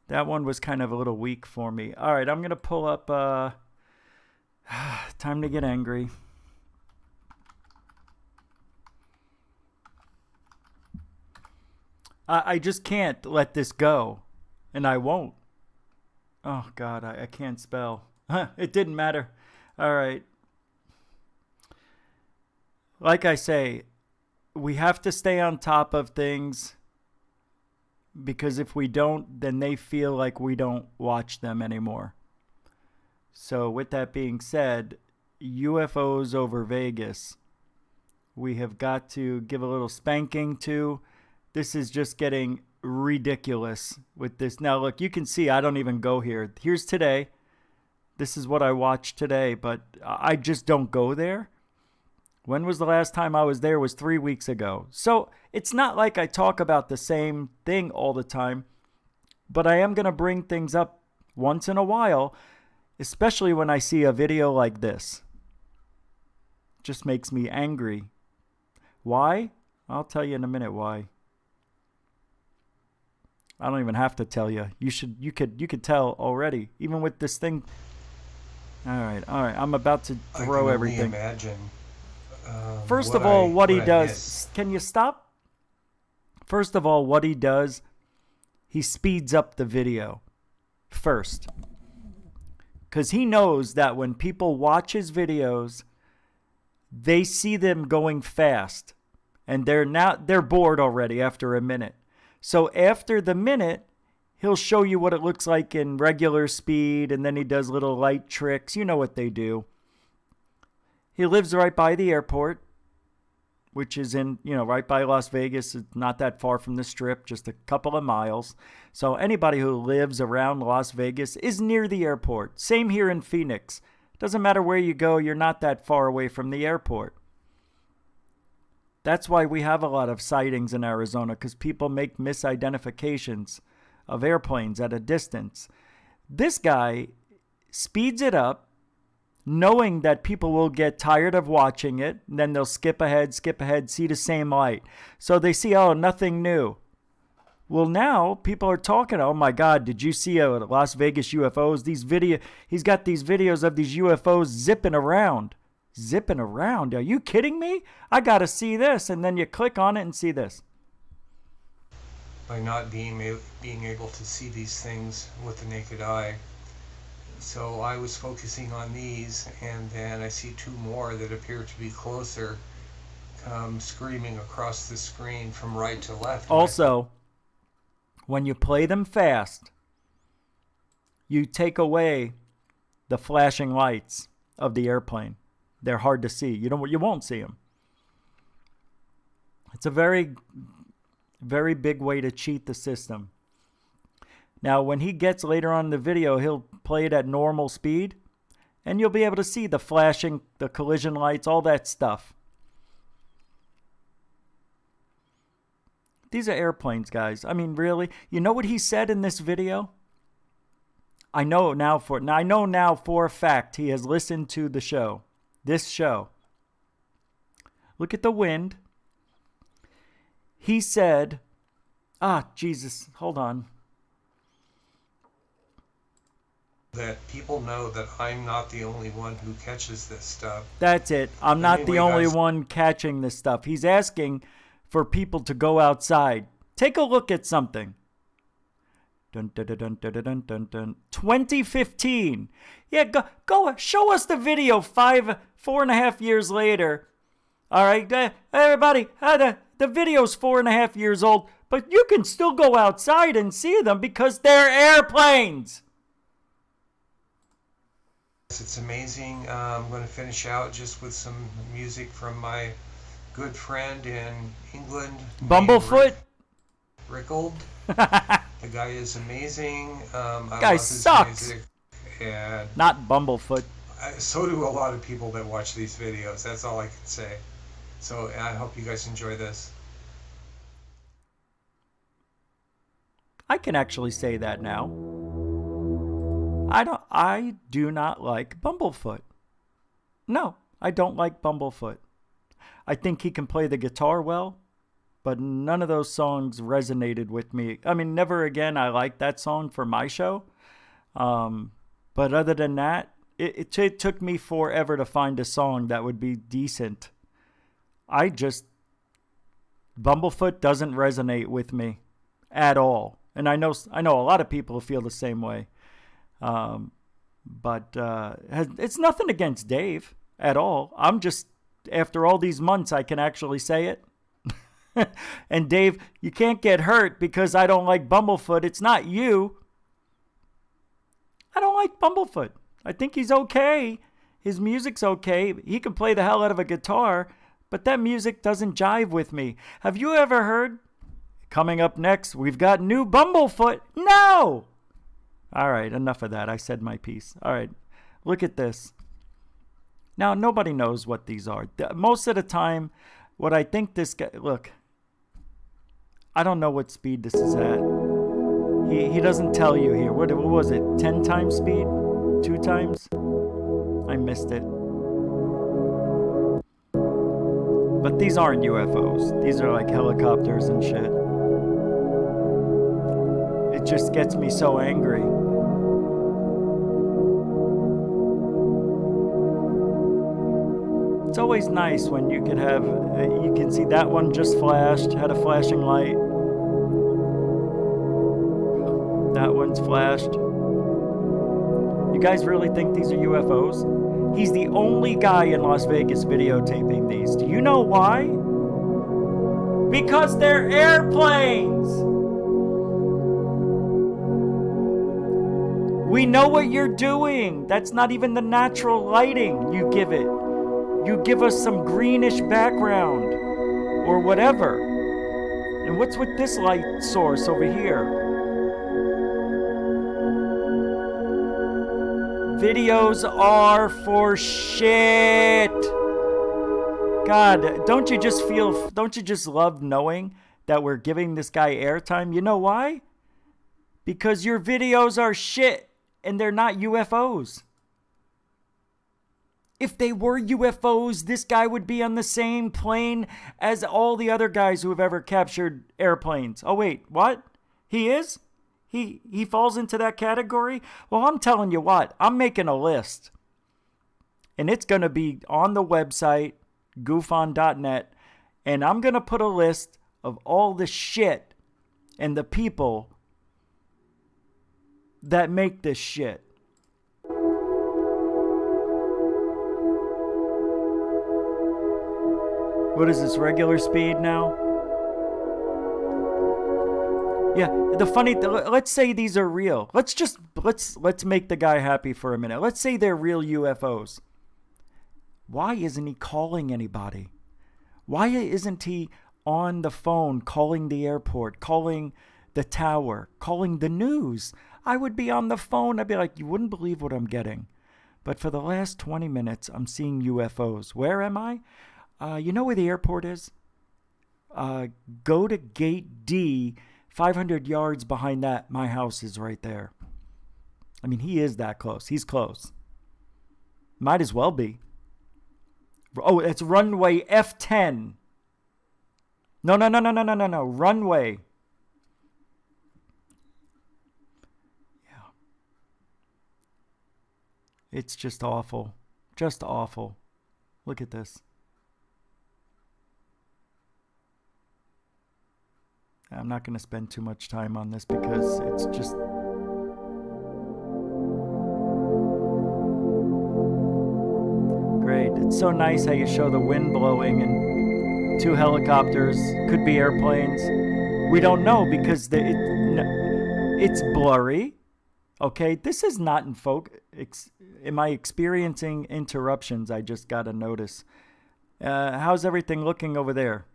That one was kind of a little weak for me. All right, I'm going to pull up... time to get angry. I just can't let this go, and I won't. Oh, God, I can't spell. It didn't matter. All right. Like I say, we have to stay on top of things because if we don't, then they feel like we don't watch them anymore. So with that being said, UFOs over Vegas, we have got to give a little spanking to. This is just getting ridiculous with this. Now, look, you can see I don't even go here. Here's today. This is what I watched today, but I just don't go there. When was the last time I was there? Was 3 weeks ago. So it's not like I talk about the same thing all the time, but I am going to bring things up once in a while, especially when I see a video like this. It just makes me angry. Why? I'll tell you in a minute why. I don't even have to tell you. You could tell already, even with this thing. All right. I'm about to throw everything. I can only imagine. First of all, what he does. Can you stop? First of all, what he does, he speeds up the video first. Because he knows that when people watch his videos, they see them going fast. And they're bored already after a minute. So after the minute, he'll show you what it looks like in regular speed, and then he does little light tricks. You know what they do. He lives right by the airport, which is right by Las Vegas. It's not that far from the Strip, just a couple of miles. So anybody who lives around Las Vegas is near the airport. Same here in Phoenix. Doesn't matter where you go, you're not that far away from the airport. That's why we have a lot of sightings in Arizona, because people make misidentifications of airplanes at a distance. This guy speeds it up, knowing that people will get tired of watching it, and then they'll skip ahead, see the same light. So they see, oh, nothing new. Well, now people are talking, oh my God, did you see Las Vegas UFOs? He's got these videos of these UFOs zipping around. Zipping around? Are you kidding me? I got to see this. And then you click on it and see this. By not being able to see these things with the naked eye. So I was focusing on these, and then I see two more that appear to be closer, screaming across the screen from right to left. Also, when you play them fast, you take away the flashing lights of the airplane. They're hard to see. You won't see them. It's a very, very big way to cheat the system. Now, when he gets later on in the video, he'll play it at normal speed, and you'll be able to see the flashing, the collision lights, all that stuff. These are airplanes, guys. I mean, really? You know what he said in this video? I know now for a fact he has listened to the show. This show. Look at the wind. He said, Jesus, hold on. That people know that I'm not the only one who catches this stuff. That's it. I'm not the only one catching this stuff. He's asking for people to go outside. Take a look at something. Dun, dun, dun, dun, dun, dun, dun, dun. 2015. Yeah, go show us the video 4.5 years later. All right, everybody, the video's 4.5 years old, but you can still go outside and see them because they're airplanes. It's amazing. I'm going to finish out just with some music from my good friend in England. Bumblefoot? Rickold. The guy is amazing. I Guy love sucks. his music. And Not Bumblefoot. so do a lot of people that watch these videos. That's all I can say. So I hope you guys enjoy this. I can actually say that now. I do not like Bumblefoot. No, I don't like Bumblefoot. I think he can play the guitar well, but none of those songs resonated with me. I mean, Never Again, I like that song for my show. But other than that, it took me forever to find a song that would be decent. Bumblefoot doesn't resonate with me at all. And I know a lot of people feel the same way. But it's nothing against Dave at all. I'm just, after all these months, I can actually say it. And Dave, you can't get hurt because I don't like Bumblefoot. It's not you. I don't like Bumblefoot. I think he's okay. His music's okay. He can play the hell out of a guitar, but that music doesn't jive with me. Have you ever heard? Coming up next, we've got new Bumblefoot. No! All right, enough of that. I said my piece. All right, look at this. Now, nobody knows what these are. Most of the time, what I think this guy... Look, I don't know what speed this is at. He doesn't tell you here. What was it? 10 times speed? 2 times? I missed it. But these aren't UFOs. These are like helicopters and shit. It just gets me so angry. It's always nice when you can have, you can see that one just flashed, had a flashing light. That one's flashed. You guys really think these are UFOs? He's the only guy in Las Vegas videotaping these. Do you know why? Because they're airplanes! We know what you're doing. That's not even the natural lighting you give it. You give us some greenish background or whatever. And what's with this light source over here? Videos are for shit. God, don't you just love knowing that we're giving this guy airtime? You know why? Because your videos are shit and they're not UFOs. If they were UFOs, this guy would be on the same plane as all the other guys who have ever captured airplanes. Oh, wait, what? He is? He falls into that category? Well, I'm telling you what, I'm making a list. And it's going to be on the website, GUFON.net. And I'm going to put a list of all the shit and the people that make this shit. What is this, regular speed now? Yeah, let's say these are real. Let's make the guy happy for a minute. Let's say they're real UFOs. Why isn't he calling anybody? Why isn't he on the phone calling the airport, calling the tower, calling the news? I would be on the phone. I'd be like, you wouldn't believe what I'm getting. But for the last 20 minutes, I'm seeing UFOs. Where am I? You know where the airport is? Go to gate D. 500 yards behind that, my house is right there. I mean, he is that close. He's close. Might as well be. Oh, it's runway F10. No. Runway. Yeah. It's just awful. Just awful. Look at this. I'm not going to spend too much time on this because it's just... Great. It's so nice how you show the wind blowing and 2 helicopters, could be airplanes. We don't know because it's blurry. Okay, this is not in focus. Am I experiencing interruptions? I just got a notice. How's everything looking over there?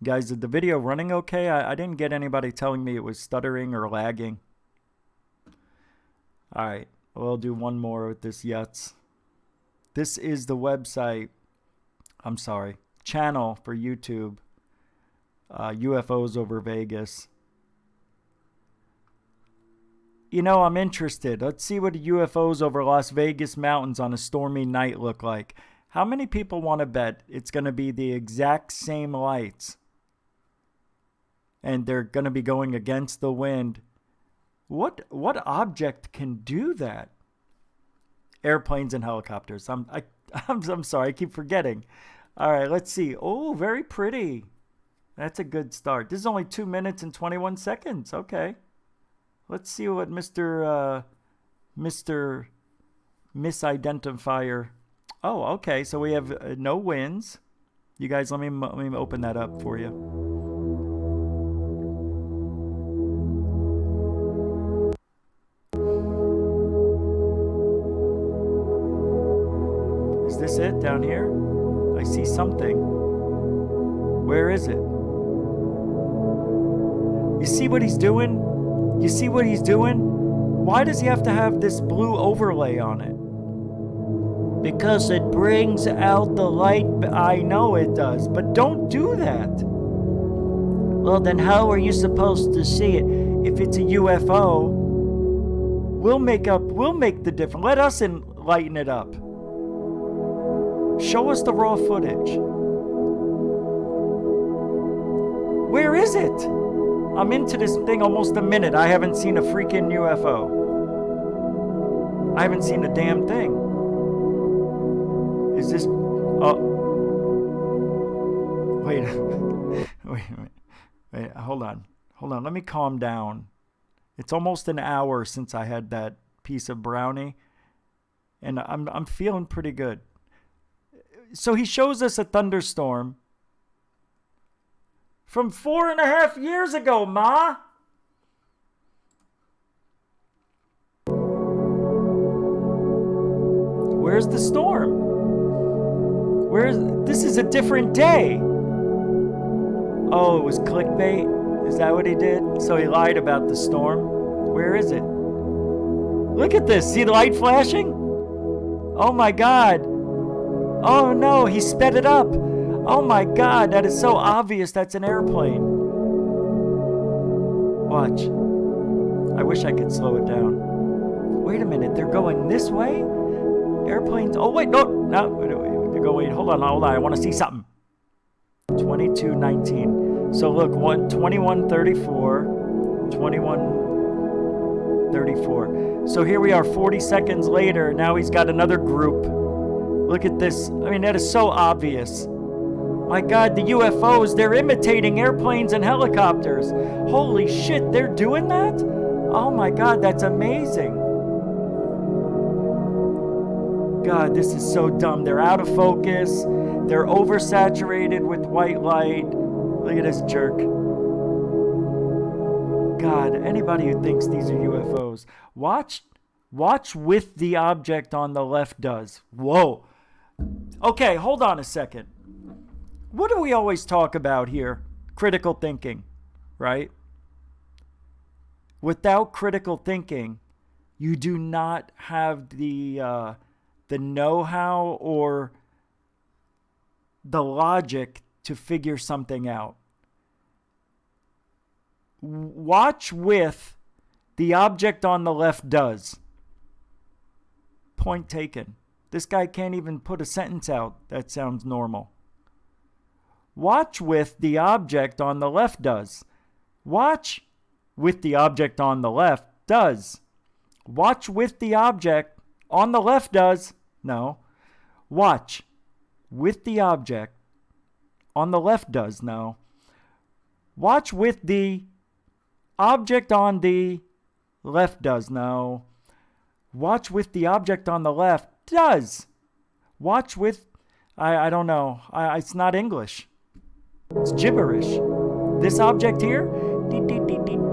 Guys, is the video running okay? I didn't get anybody telling me it was stuttering or lagging. Alright, we'll do one more with this Yutz. This is the website, channel for YouTube. UFOs over Vegas. You know, I'm interested. Let's see what UFOs over Las Vegas mountains on a stormy night look like. How many people want to bet it's going to be the exact same lights? And they're going to be going against the wind. What object can do that? Airplanes and helicopters. I'm sorry, I keep forgetting. All right, let's see. Oh, very pretty. That's a good start. This is only 2 minutes and 21 seconds. Okay. Let's see what Mr. Misidentifier. Oh, okay. So we have no winds. You guys, let me open that up for you. Is this it down here? I see something. Where is it? You see what he's doing? You see what he's doing? Why does he have to have this blue overlay on it? Because it brings out the light. I know it does, but don't do that. Well, then how are you supposed to see it? If it's a UFO, we'll make the difference. Let us lighten it up. Show us the raw footage. Where is it? I'm into this thing almost a minute. I haven't seen a freaking UFO. I haven't seen a damn thing. Is this... Oh. Wait. Wait. Hold on. Let me calm down. It's almost an hour since I had that piece of brownie. And I'm feeling pretty good. So he shows us a thunderstorm from 4.5 years ago, Ma. Where's the storm? This is a different day. Oh, it was clickbait? Is that what he did? So he lied about the storm? Where is it? Look at this. See the light flashing? Oh my God. Oh no, he sped it up. Oh my God, that is so obvious that's an airplane. Watch. I wish I could slow it down. Wait a minute, they're going this way? Airplanes, oh wait, no, they're going, hold on, I want to see something. 22:19. So look, 21:34, 21:34. So here we are 40 seconds later, now he's got another group. Look at this, I mean, that is so obvious. My God, the UFOs, they're imitating airplanes and helicopters. Holy shit, they're doing that? Oh my God, that's amazing. God, this is so dumb. They're out of focus. They're oversaturated with white light. Look at this jerk. God, anybody who thinks these are UFOs, watch with the object on the left does. Whoa. Okay, hold on a second. What do we always talk about here? Critical thinking, right? Without critical thinking, you do not have the know-how or the logic to figure something out. Watch with the object on the left does. Point taken. This guy can't even put a sentence out that sounds normal. Watch with the object on the left does. Watch with the object on the left does. Watch with the object on the left does. No. Watch with the object on the left does. No. Watch with the object on the left does. No. Watch with the object on the left does. Watch with, I don't know. It's not English. It's gibberish. This object here,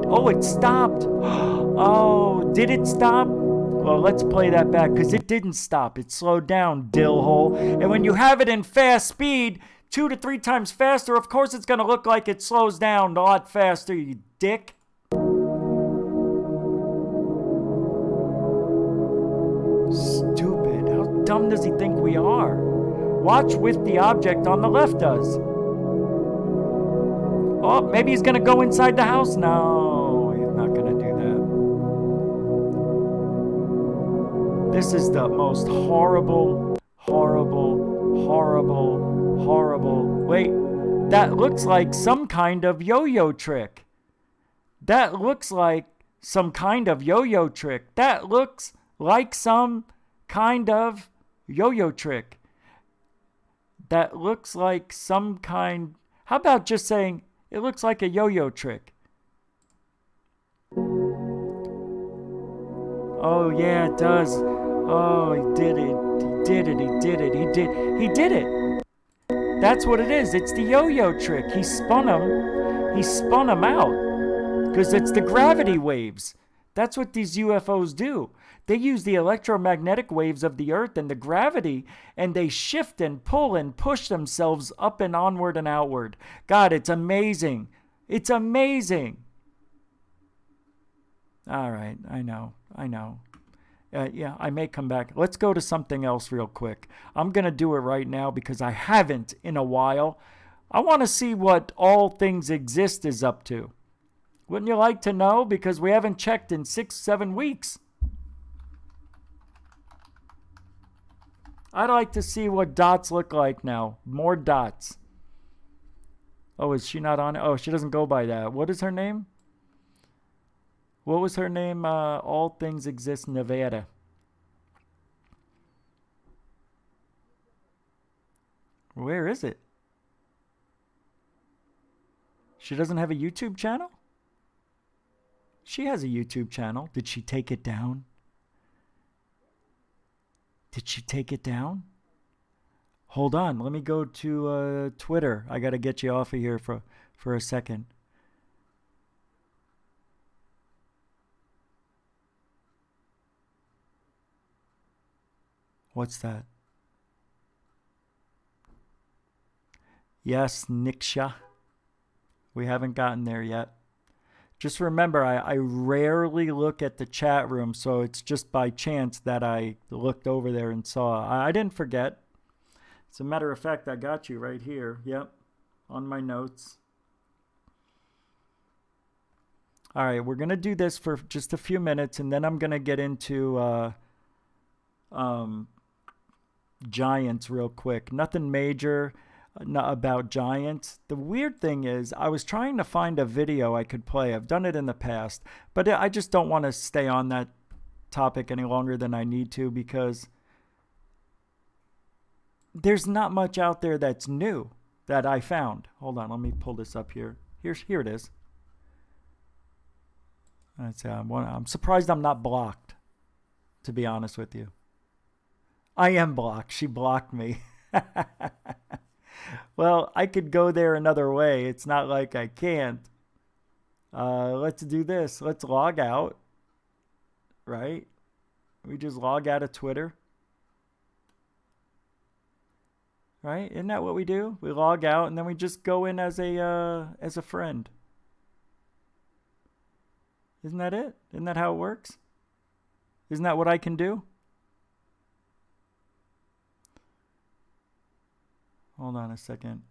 oh, it stopped. Oh, did it stop? Well, let's play that back because it didn't stop. It slowed down, dillhole. And when you have it in fast speed, 2 to 3 times faster, of course it's going to look like it slows down a lot faster, you dick. Stupid. How dumb does he think we are? Watch with the object on the left does. Oh, maybe he's going to go inside the house. No, he's not going to do that. This is the most horrible. Wait, that looks like some kind of yo-yo trick. That looks like some kind of yo-yo trick. That looks like some kind of yo-yo trick. That looks like some kind... How about just saying, it looks like a yo-yo trick? Oh, yeah, it does. Oh, he did it. He did it. That's what it is. It's the yo-yo trick. He spun him out. Because it's the gravity waves. That's what these UFOs do. They use the electromagnetic waves of the Earth and the gravity, and they shift and pull and push themselves up and onward and outward. God, it's amazing. It's amazing. All right, I know. Yeah, I may come back. Let's go to something else real quick. I'm going to do it right now because I haven't in a while. I want to see what All Things Exist is up to. Wouldn't you like to know? Because we haven't checked in 6-7 weeks. I'd like to see what dots look like now. More dots. Oh, is she not on it? Oh, she doesn't go by that. What is her name? What was her name? All Things Exist Nevada. Where is it? She doesn't have a YouTube channel? She has a YouTube channel. Did she take it down? Did she take it down? Hold on. Let me go to Twitter. I got to get you off of here for a second. What's that? Yes, Niksha. We haven't gotten there yet. Just remember, I rarely look at the chat room, so it's just by chance that I looked over there and saw. I didn't forget. As a matter of fact, I got you right here. Yep, on my notes. All right, we're going to do this for just a few minutes, and then I'm going to get into giants real quick. Nothing major about giants. The weird thing is, I was trying to find a video I could play. I've done it in the past, but I just don't want to stay on that topic any longer than I need to because there's not much out there that's new that I found. Hold on, let me pull this up here. Here it is. I'm surprised I'm not blocked, to be honest with you. I am blocked. She blocked me. Well, I could go there another way. It's not like I can't. Let's do this. Let's log out. Right? We just log out of Twitter. Right? Isn't that what we do? We log out and then we just go in as a friend. Isn't that it? Isn't that how it works? Isn't that what I can do? Hold on a second.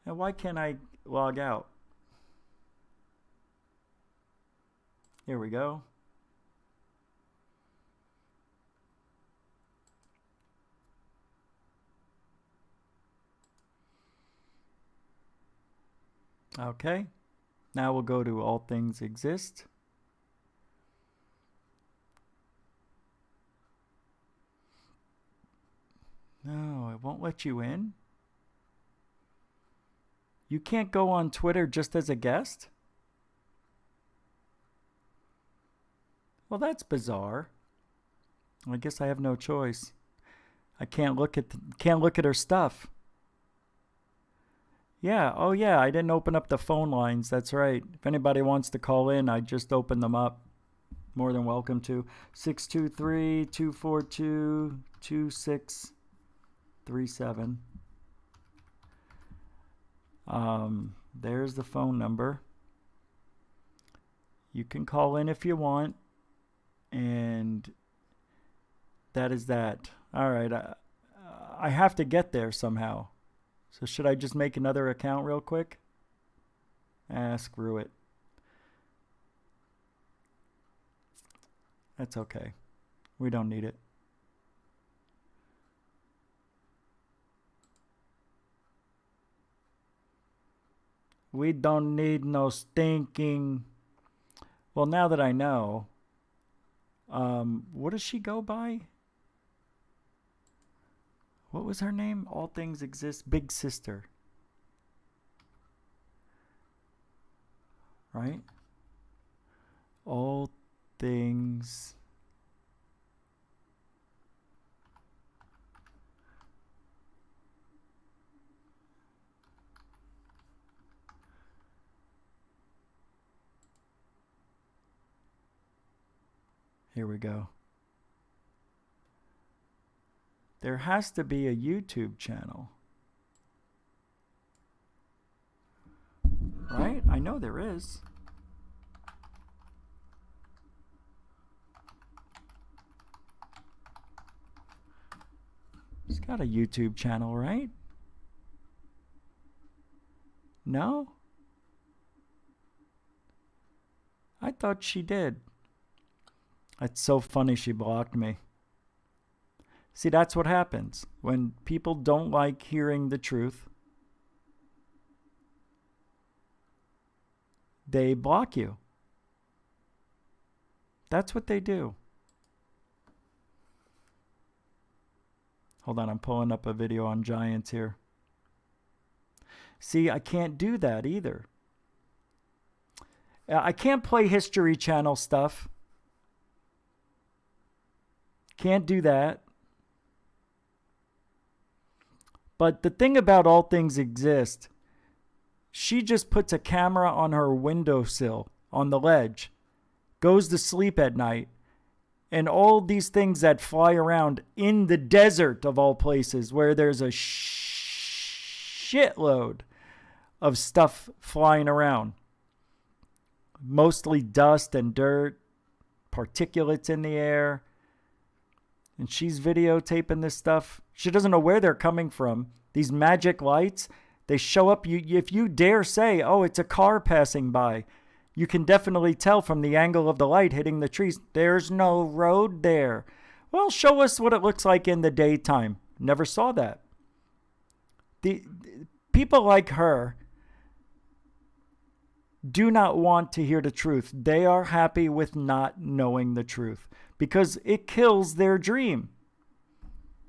Now, why can't I log out? Here we go. Okay. Now we'll go to All Things Exist. No, it won't let you in. You can't go on Twitter just as a guest? Well, that's bizarre. I guess I have no choice. I can't look at her stuff. Yeah, oh yeah, I didn't open up the phone lines. That's right. If anybody wants to call in, I just open them up. more than welcome to. 623-242-2637. There's the phone number. You can call in if you want. And that is that. All right. I have to get there somehow. So should I just make another account real quick? Screw it. That's okay. We don't need it. We don't need no stinking... Well, now that I know, what does she go by? What was her name? All Things Exist. Big Sister. Right? All Things... Here we go. There has to be a YouTube channel. Right? I know there is. She's got a YouTube channel, right? No? I thought she did. It's so funny she blocked me. See, that's what happens when people don't like hearing the truth. They block you. That's what they do. Hold on, I'm pulling up a video on giants here. See, I can't do that either. I can't play History Channel stuff. Can't do that. But the thing about All Things Exist, she just puts a camera on her windowsill on the ledge, goes to sleep at night, and all these things that fly around in the desert of all places where there's a shitload of stuff flying around. Mostly dust and dirt, particulates in the air. And she's videotaping this stuff. She doesn't know where they're coming from. These magic lights, they show up. If you dare say, oh, it's a car passing by, you can definitely tell from the angle of the light hitting the trees. There's no road there. Well, show us what it looks like in the daytime. Never saw that. The people like her do not want to hear the truth. They are happy with not knowing the truth because it kills their dream.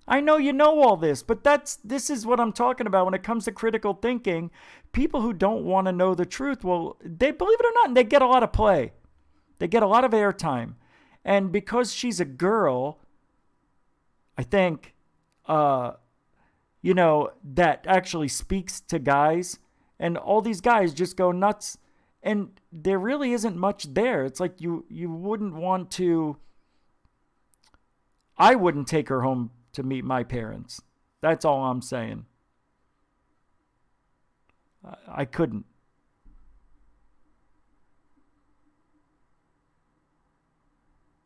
I know you know all this, but this is what I'm talking about when it comes to critical thinking. People who don't want to know the truth, well, they believe it or not, they get a lot of play. They get a lot of airtime. And because she's a girl, I think, that actually speaks to guys. And all these guys just go nuts. And there really isn't much there. It's like you wouldn't want to... I wouldn't take her home to meet my parents. That's all I'm saying. I couldn't.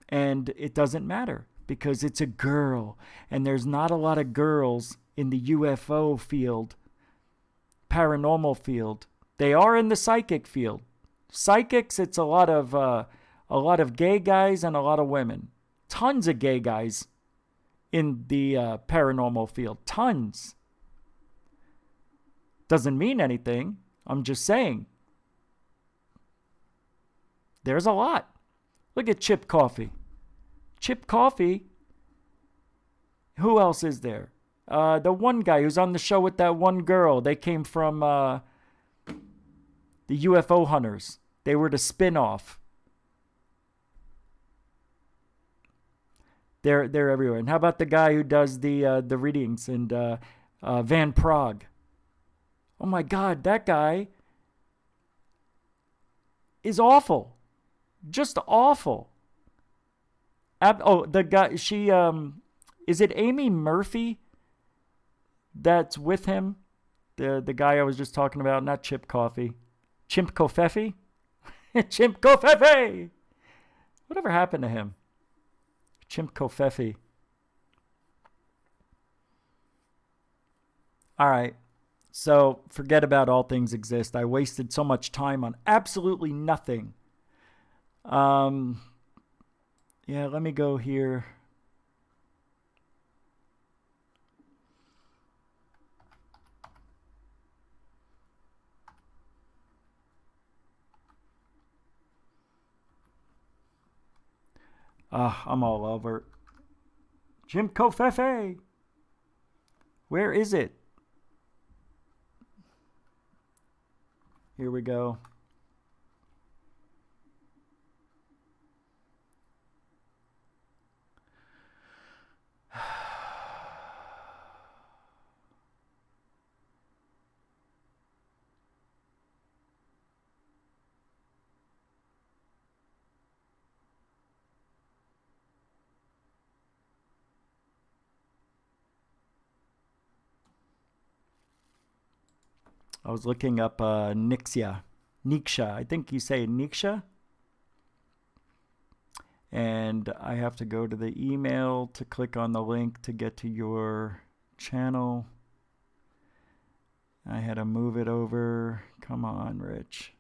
And it doesn't matter because it's a girl. And there's not a lot of girls in the UFO field, paranormal field. They are in the psychic field. Psychics, it's a lot of gay guys and a lot of women. Tons of gay guys in the paranormal field. Tons. Doesn't mean anything. I'm just saying. There's a lot. Look at Chip Coffey. Chip Coffey. Who else is there? The one guy who's on the show with that one girl. They came from the UFO hunters. They were the spin-off. They're everywhere. And how about the guy who does the readings and Van Prague? Oh my God, that guy is awful. Just awful. The guy, is it Amy Murphy that's with him? The guy I was just talking about, not Chip Coffey. Chimp Kofefe? Chimp Kofefe! Whatever happened to him? Chimp Kofefe. All right. So forget about All Things Exist. I wasted so much time on absolutely nothing. Yeah, let me go here. I'm all over. Jim Kofefe. Where is it? Here we go. I was looking up Niksha. I think you say Niksha. And I have to go to the email to click on the link to get to your channel. I had to move it over. Come on, Rich.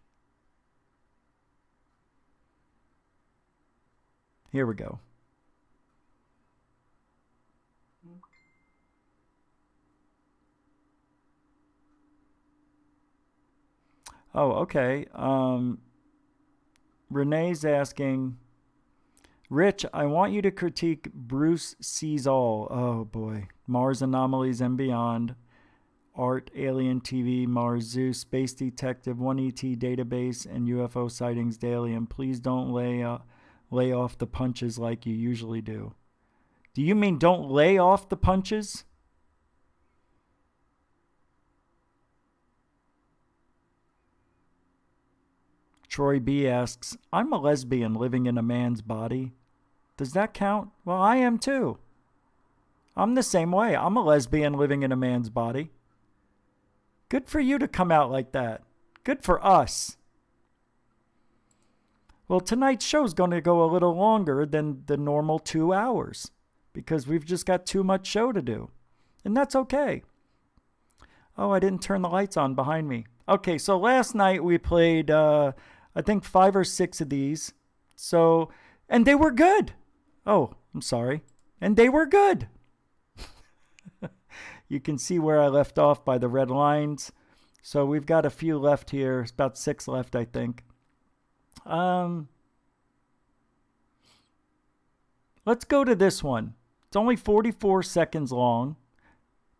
Here we go. Oh, okay. Renee's asking, Rich, I want you to critique Bruce Sees All. Oh, boy. Mars Anomalies and Beyond. Art, Alien TV, Mars Zoo, Space Detective, 1ET Database, and UFO Sightings Daily. And please don't lay off the punches like you usually do. Do you mean don't lay off the punches? Troy B asks, I'm a lesbian living in a man's body. Does that count? Well, I am too. I'm the same way. I'm a lesbian living in a man's body. Good for you to come out like that. Good for us. Well, tonight's show's going to go a little longer than the normal 2 hours because we've just got too much show to do. And that's okay. Oh, I didn't turn the lights on behind me. Okay, so last night we played, I think 5 or 6 of these. So, and they were good. Oh, I'm sorry. And they were good. You can see where I left off by the red lines. So we've got a few left here. It's about 6 left, I think. Let's go to this one. It's only 44 seconds long.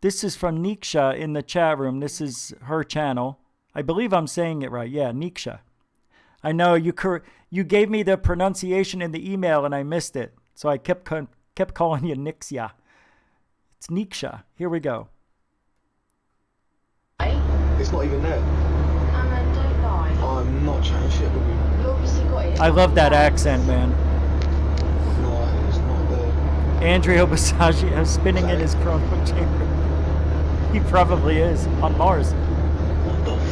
This is from Niksha in the chat room. This is her channel. I believe I'm saying it right. Yeah, Niksha. I know you gave me the pronunciation in the email and I missed it. So I kept calling you Nixia. It's Niksha. Here we go. It's not even there. Don't lie. I'm not chatting shit with you. You obviously got it. I love that accent, man. No, it's not there. Andrea Basagi is spinning in his chrono chamber. He probably is on Mars.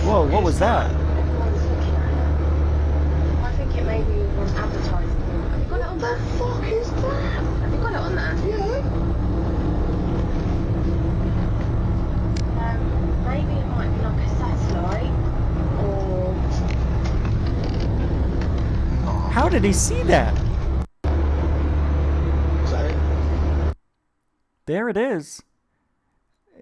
Whoa, what was that? Everyone's looking at it. I think it may be was advertising. Have you got it on there? The fuck is that? Have you got it on there? Yeah. Maybe it might be like a satellite or... How did he see that? Is that it? There it is.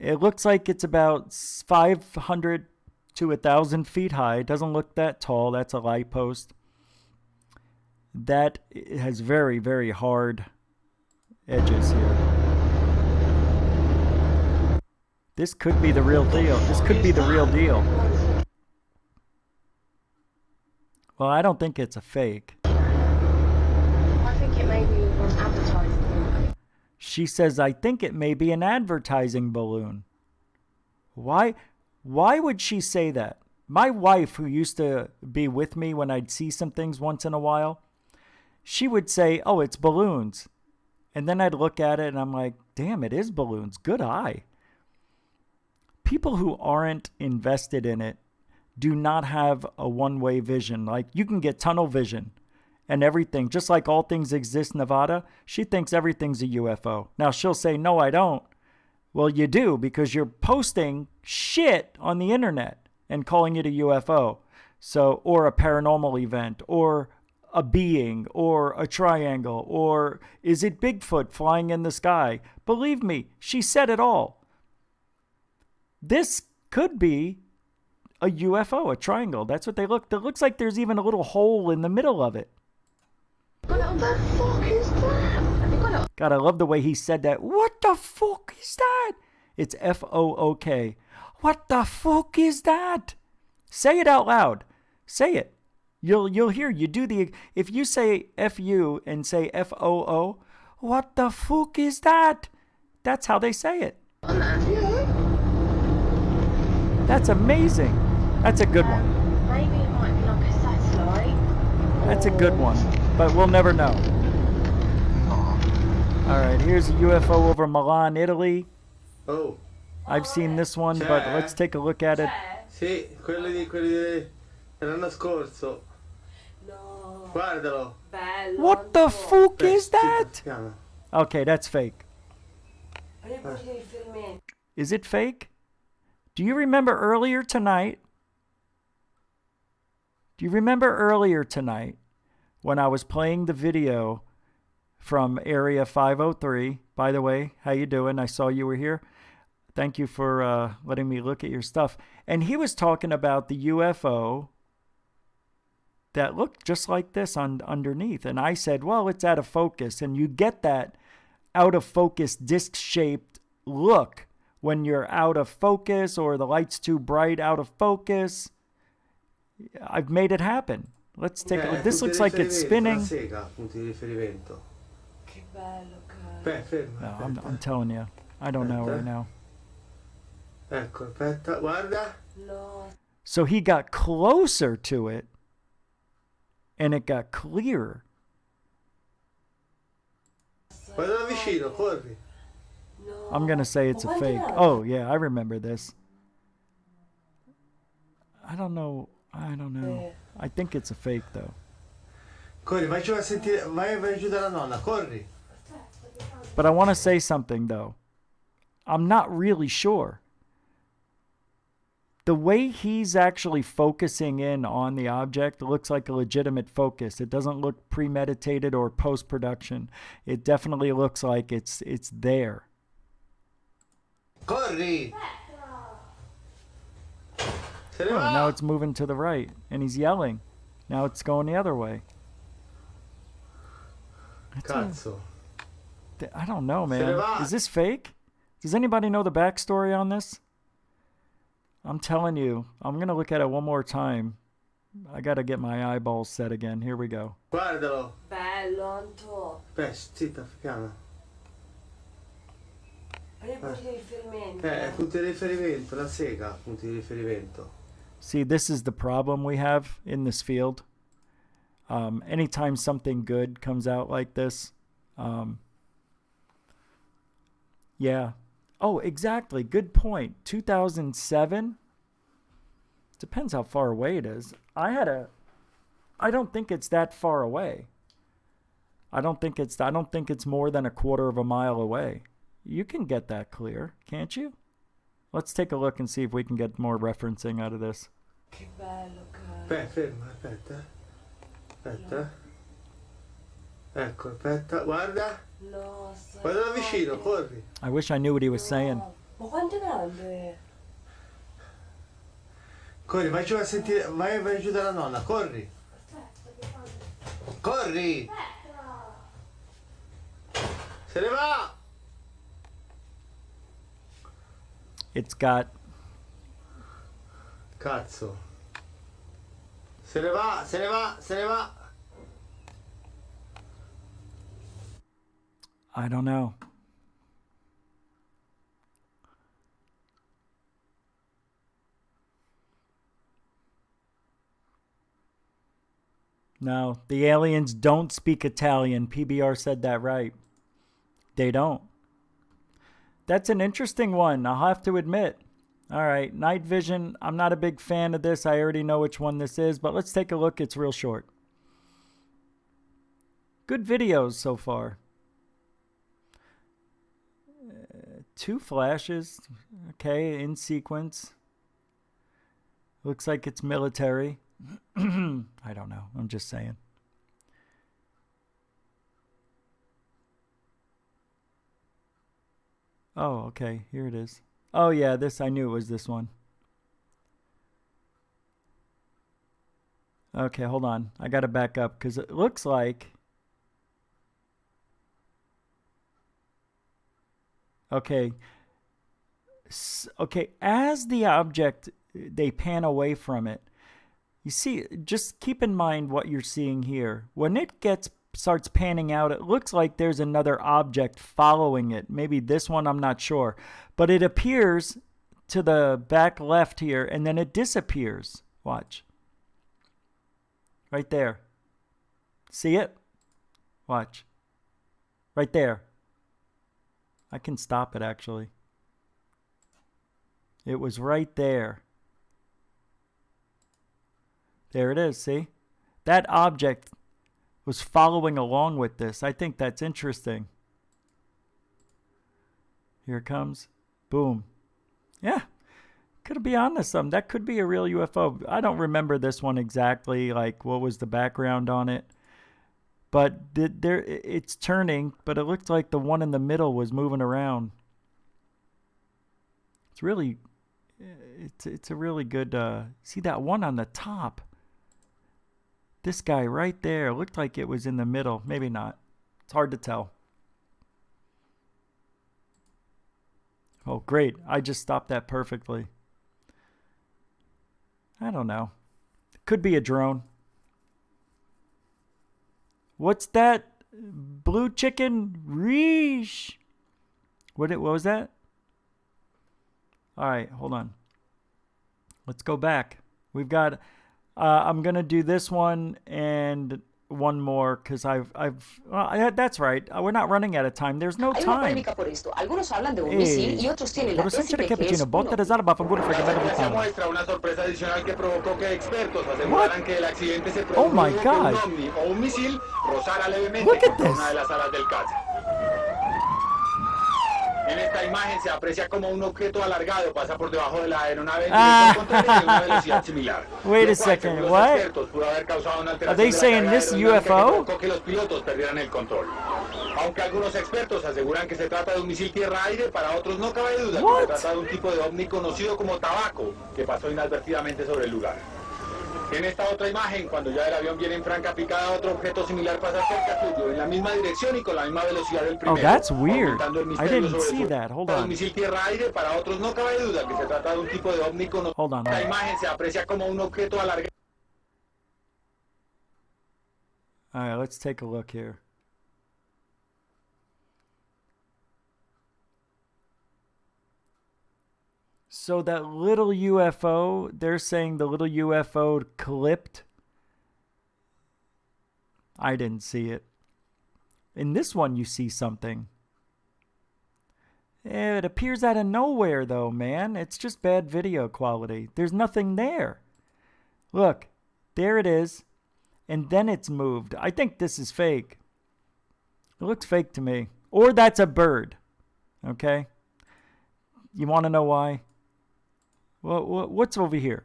It looks like it's about 500 to 1,000 feet high. It doesn't look that tall. That's a light post. That has very, very hard edges here. This could be the real deal. This could be the real deal. Well, I don't think it's a fake. I think it may be was advertising. She says, I think it may be an advertising balloon. Why would she say that? My wife, who used to be with me when I'd see some things once in a while, she would say, oh, it's balloons. And then I'd look at it and I'm like, damn, it is balloons. Good eye. People who aren't invested in it do not have a one-way vision. Like, you can get tunnel vision and everything. Just like all things exist, Nevada, she thinks everything's a UFO. Now, she'll say, no, I don't. Well, you do, because you're posting shit on the internet and calling it a UFO. So, or a paranormal event, or a being, or a triangle, or is it Bigfoot flying in the sky? Believe me, she said it all. This could be a UFO, a triangle. That's what they look. It looks like there's even a little hole in the middle of it. What the fuck is that? God, I love the way he said that. What the fuck is that? It's F-O-O-K. What the fuck is that? Say it out loud. Say it. You'll hear. You do the. If you say F-U and say F-O-O, what the fuck is that? That's how they say it. That's amazing. That's a good one. Maybe it might be like a satellite. That's a good one, but we'll never know. All right, here's a UFO over Milan, Italy. Oh. I've seen this one, but let's take a look at it. Sì, quelli dell'anno scorso. No. Guardalo. Bello. What the fuck is that? Okay, that's fake. Is it fake? Do you remember earlier tonight? Do you remember earlier tonight when I was playing the video from Area 503? By the way, how you doing? I saw you were here. Thank you for letting me look at your stuff. And he was talking about the UFO that looked just like this underneath. And I said, well, it's out of focus. And you get that out of focus disc-shaped look when you're out of focus or the light's too bright out of focus. I've made it happen. Let's take a look. This looks like it's spinning. No, I'm telling you. I don't know right now. So he got closer to it, and it got clearer. I'm going to say it's a fake. Oh, yeah, I remember this. I don't know. I think it's a fake, though. Corri, vai giù a sentire, vai giù dalla nonna, corri. But I want to say something, though. I'm not really sure. The way he's actually focusing in on the object looks like a legitimate focus. It doesn't look premeditated or post-production. It definitely looks like it's there. Corri! Oh, now it's moving to the right, and he's yelling. Now it's going the other way. Cazzo. I don't know, man. Is this fake? Does anybody know the backstory on this? I'm telling you, I'm going to look at it one more time. I got to get my eyeballs set again. Here we go. Guardalo. Bello, Anto. Zitta, fiamma. Punti di riferimento. Punti di riferimento, la sega, punti di riferimento. See, this is the problem we have in this field. Anytime something good comes out like this, yeah. Oh, exactly. Good point. 2007. Depends how far away it is. I don't think it's that far away. I don't think it's more than a quarter of a mile away. You can get that clear, can't you? Let's take a look and see if we can get more referencing out of this. Che bello, caro. Ferma, aspetta. Ecco, aspetta, guarda. No, Guarda da vicino, corri. I wish I knew what he was saying. Ma quanto è grande? Corri, vai giù a sentire, vai giù dalla nonna, corri. Corri. Se ne va. It's got... Cazzo. Se ne va. I don't know. No, the aliens don't speak Italian. PBR said that right. They don't. That's an interesting one, I'll have to admit. All right, night vision. I'm not a big fan of this. I already know which one this is, but let's take a look. It's real short. Good videos so far. 2 flashes. Okay, in sequence. Looks like it's military. I don't know. I'm just saying. Oh, okay. Here it is. Oh, yeah. This, I knew it was this one. Okay, hold on. I got to back up because it looks like... Okay. Okay, as the object, they pan away from it. You see, just keep in mind what you're seeing here. When it starts panning out, it looks like there's another object following it. Maybe this one, I'm not sure. But it appears to the back left here, and then it disappears. Watch. Right there. See it? Watch. Right there. I can stop it, actually. It was right there. There it is, see? That object was following along with this. I think that's interesting. Here it comes. Boom. Yeah. Could be on to some. That could be a real UFO. I don't remember this one exactly, like what was the background on it. But it's turning, but it looked like the one in the middle was moving around. It's really, it's a really good, see that one on the top? This guy right there looked like it was in the middle. Maybe not. It's hard to tell. Oh, great. I just stopped that perfectly. I don't know. Could be a drone. What's that? Blue chicken? Reesh. What was that? All right, hold on. Let's go back. We've got... I'm going to do this one and one more because that's right. We're not running out of time. There's no time. Hey, what? Oh my God. Look at this. En esta imagen se aprecia como un objeto alargado pasa por debajo de la aeronave en dirección contraria y a una velocidad similar. Wait a second, what? Are they saying this UFO? Que los pilotos perdieran el control. Aunque algunos expertos aseguran que se trata de un misil tierra-aire, para otros no cabe duda que se trata de un tipo de ovni conocido como tabaco que pasó inadvertidamente sobre el lugar. En esta otra imagen, cuando ya el avión viene en franca picada, otro objeto similar pasa cerca tuyo, en la misma dirección y con la misma velocidad del primero. Oh, that's weird. I didn't see that. Hold on. Un misil tierra-aire, para otros no cabe duda que se trata de un tipo de ovni conocido. Hold on. Esta imagen se aprecia como un objeto alargado. All right, let's take a look here. So that little UFO, they're saying the little UFO clipped. I didn't see it. In this one, you see something. It appears out of nowhere, though, man. It's just bad video quality. There's nothing there. Look, there it is. And then it's moved. I think this is fake. It looks fake to me. Or that's a bird. Okay? You want to know why? Well, what's over here?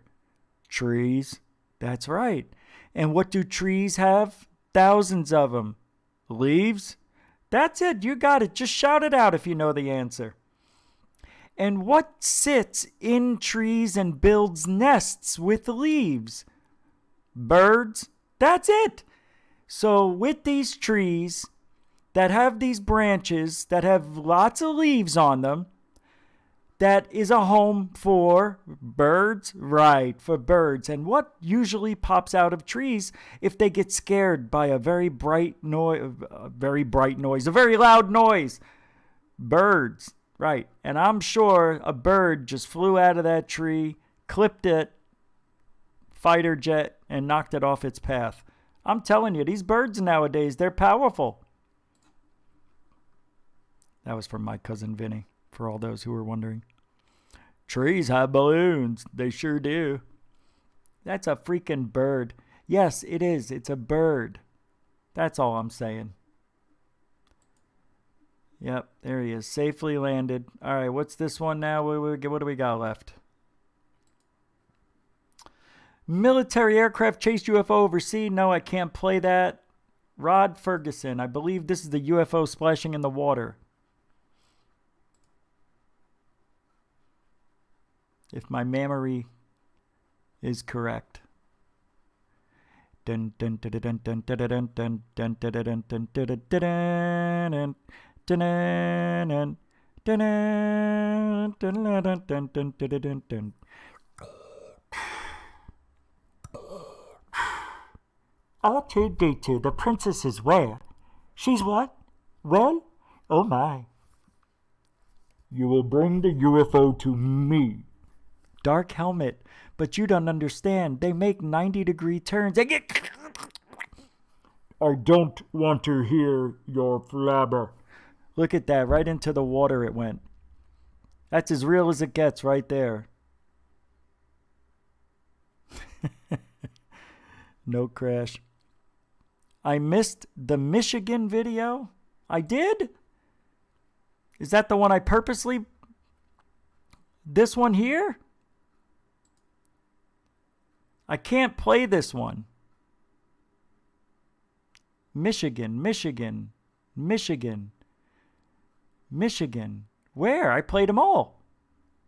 Trees. That's right. And what do trees have? Thousands of them. Leaves? That's it. You got it. Just shout it out if you know the answer. And what sits in trees and builds nests with leaves? Birds. That's it. So with these trees that have these branches that have lots of leaves on them, that is a home for birds? Right, for birds. And what usually pops out of trees if they get scared by a very bright noise, a very loud noise? Birds, right. And I'm sure a bird just flew out of that tree, clipped it, fighter jet, and knocked it off its path. I'm telling you, these birds nowadays, they're powerful. That was from my cousin Vinny, for all those who were wondering. Trees have balloons. They sure do. That's a freaking bird. Yes, it is. It's a bird. That's all I'm saying. Yep, there he is. Safely landed. All right, what's this one now? What do we got left? Military aircraft chased UFO overseas. No, I can't play that. Rod Ferguson. I believe this is the UFO splashing in the water. If my memory is correct. Dun dun dun dun dun dun dun dun dun dun dun dun dun dun dun dun. R2-D2, the princess is where? She's what? Well? Oh my. You will bring the UFO to me. Dark helmet, but you don't understand. They make 90-degree turns. They get... I don't want to hear your flabber. Look at that. Right into the water it went. That's as real as it gets right there. No crash. I missed the Michigan video. I did? Is that the one I purposely... This one here? I can't play this one. Michigan, Michigan, Michigan, Michigan. Where? I played them all.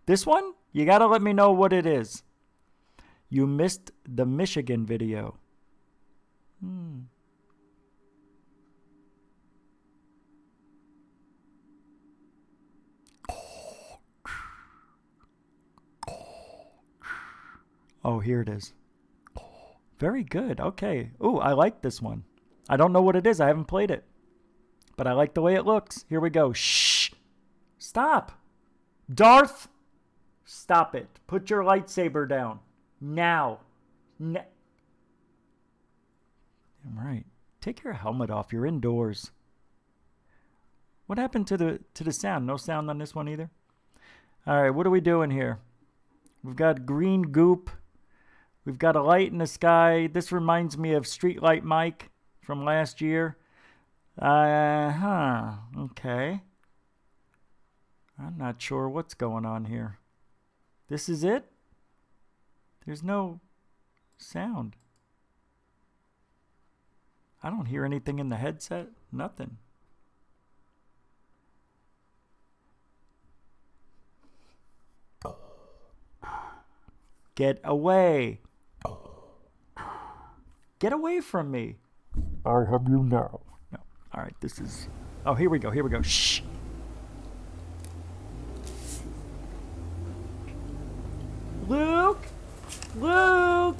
This one? You gotta let me know what it is. You missed the Michigan video. Oh, here it is. Very good. Okay. Ooh, I like this one. I don't know what it is. I haven't played it. But I like the way it looks. Here we go. Shh. Stop. Darth. Stop it. Put your lightsaber down. Now. All right. Take your helmet off. You're indoors. What happened to the sound? No sound on this one either? All right. What are we doing here? We've got green goop. We've got a light in the sky. This reminds me of Streetlight Mike from last year. Okay. I'm not sure what's going on here. This is it? There's no sound. I don't hear anything in the headset. Nothing. Get away. Get away from me. I have you now. No. All right, this is... Oh, here we go. Here we go. Shh. Luke! Luke!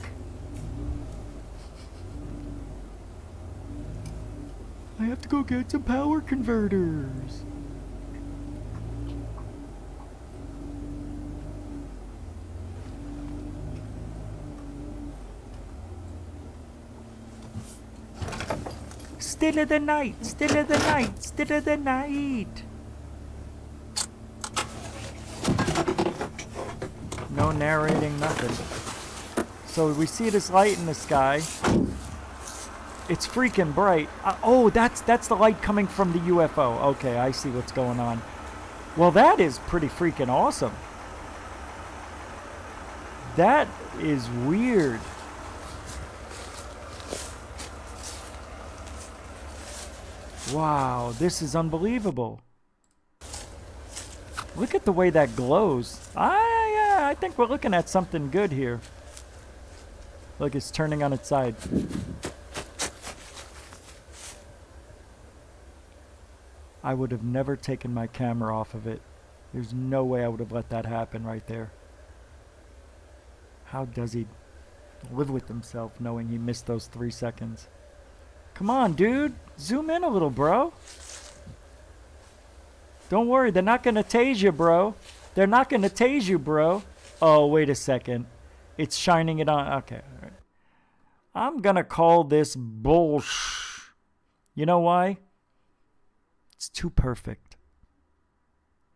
I have to go get some power converters. Still of the night, still of the night, still of the night. No narrating, nothing. So we see this light in the sky. It's freaking bright. Oh, that's the light coming from the UFO. Okay, I see what's going on. Well, that is pretty freaking awesome. That is weird. Wow, this is unbelievable. Look at the way that glows. I think we're looking at something good here. Look, it's turning on its side. I would have never taken my camera off of it. There's no way I would have let that happen right there. How does he live with himself knowing he missed those 3 seconds? Come on, dude. Zoom in a little, bro. Don't worry. They're not going to tase you, bro. They're not going to tase you, bro. Oh, wait a second. It's shining it on. Okay. All right. I'm going to call this bullsh. You know why? It's too perfect.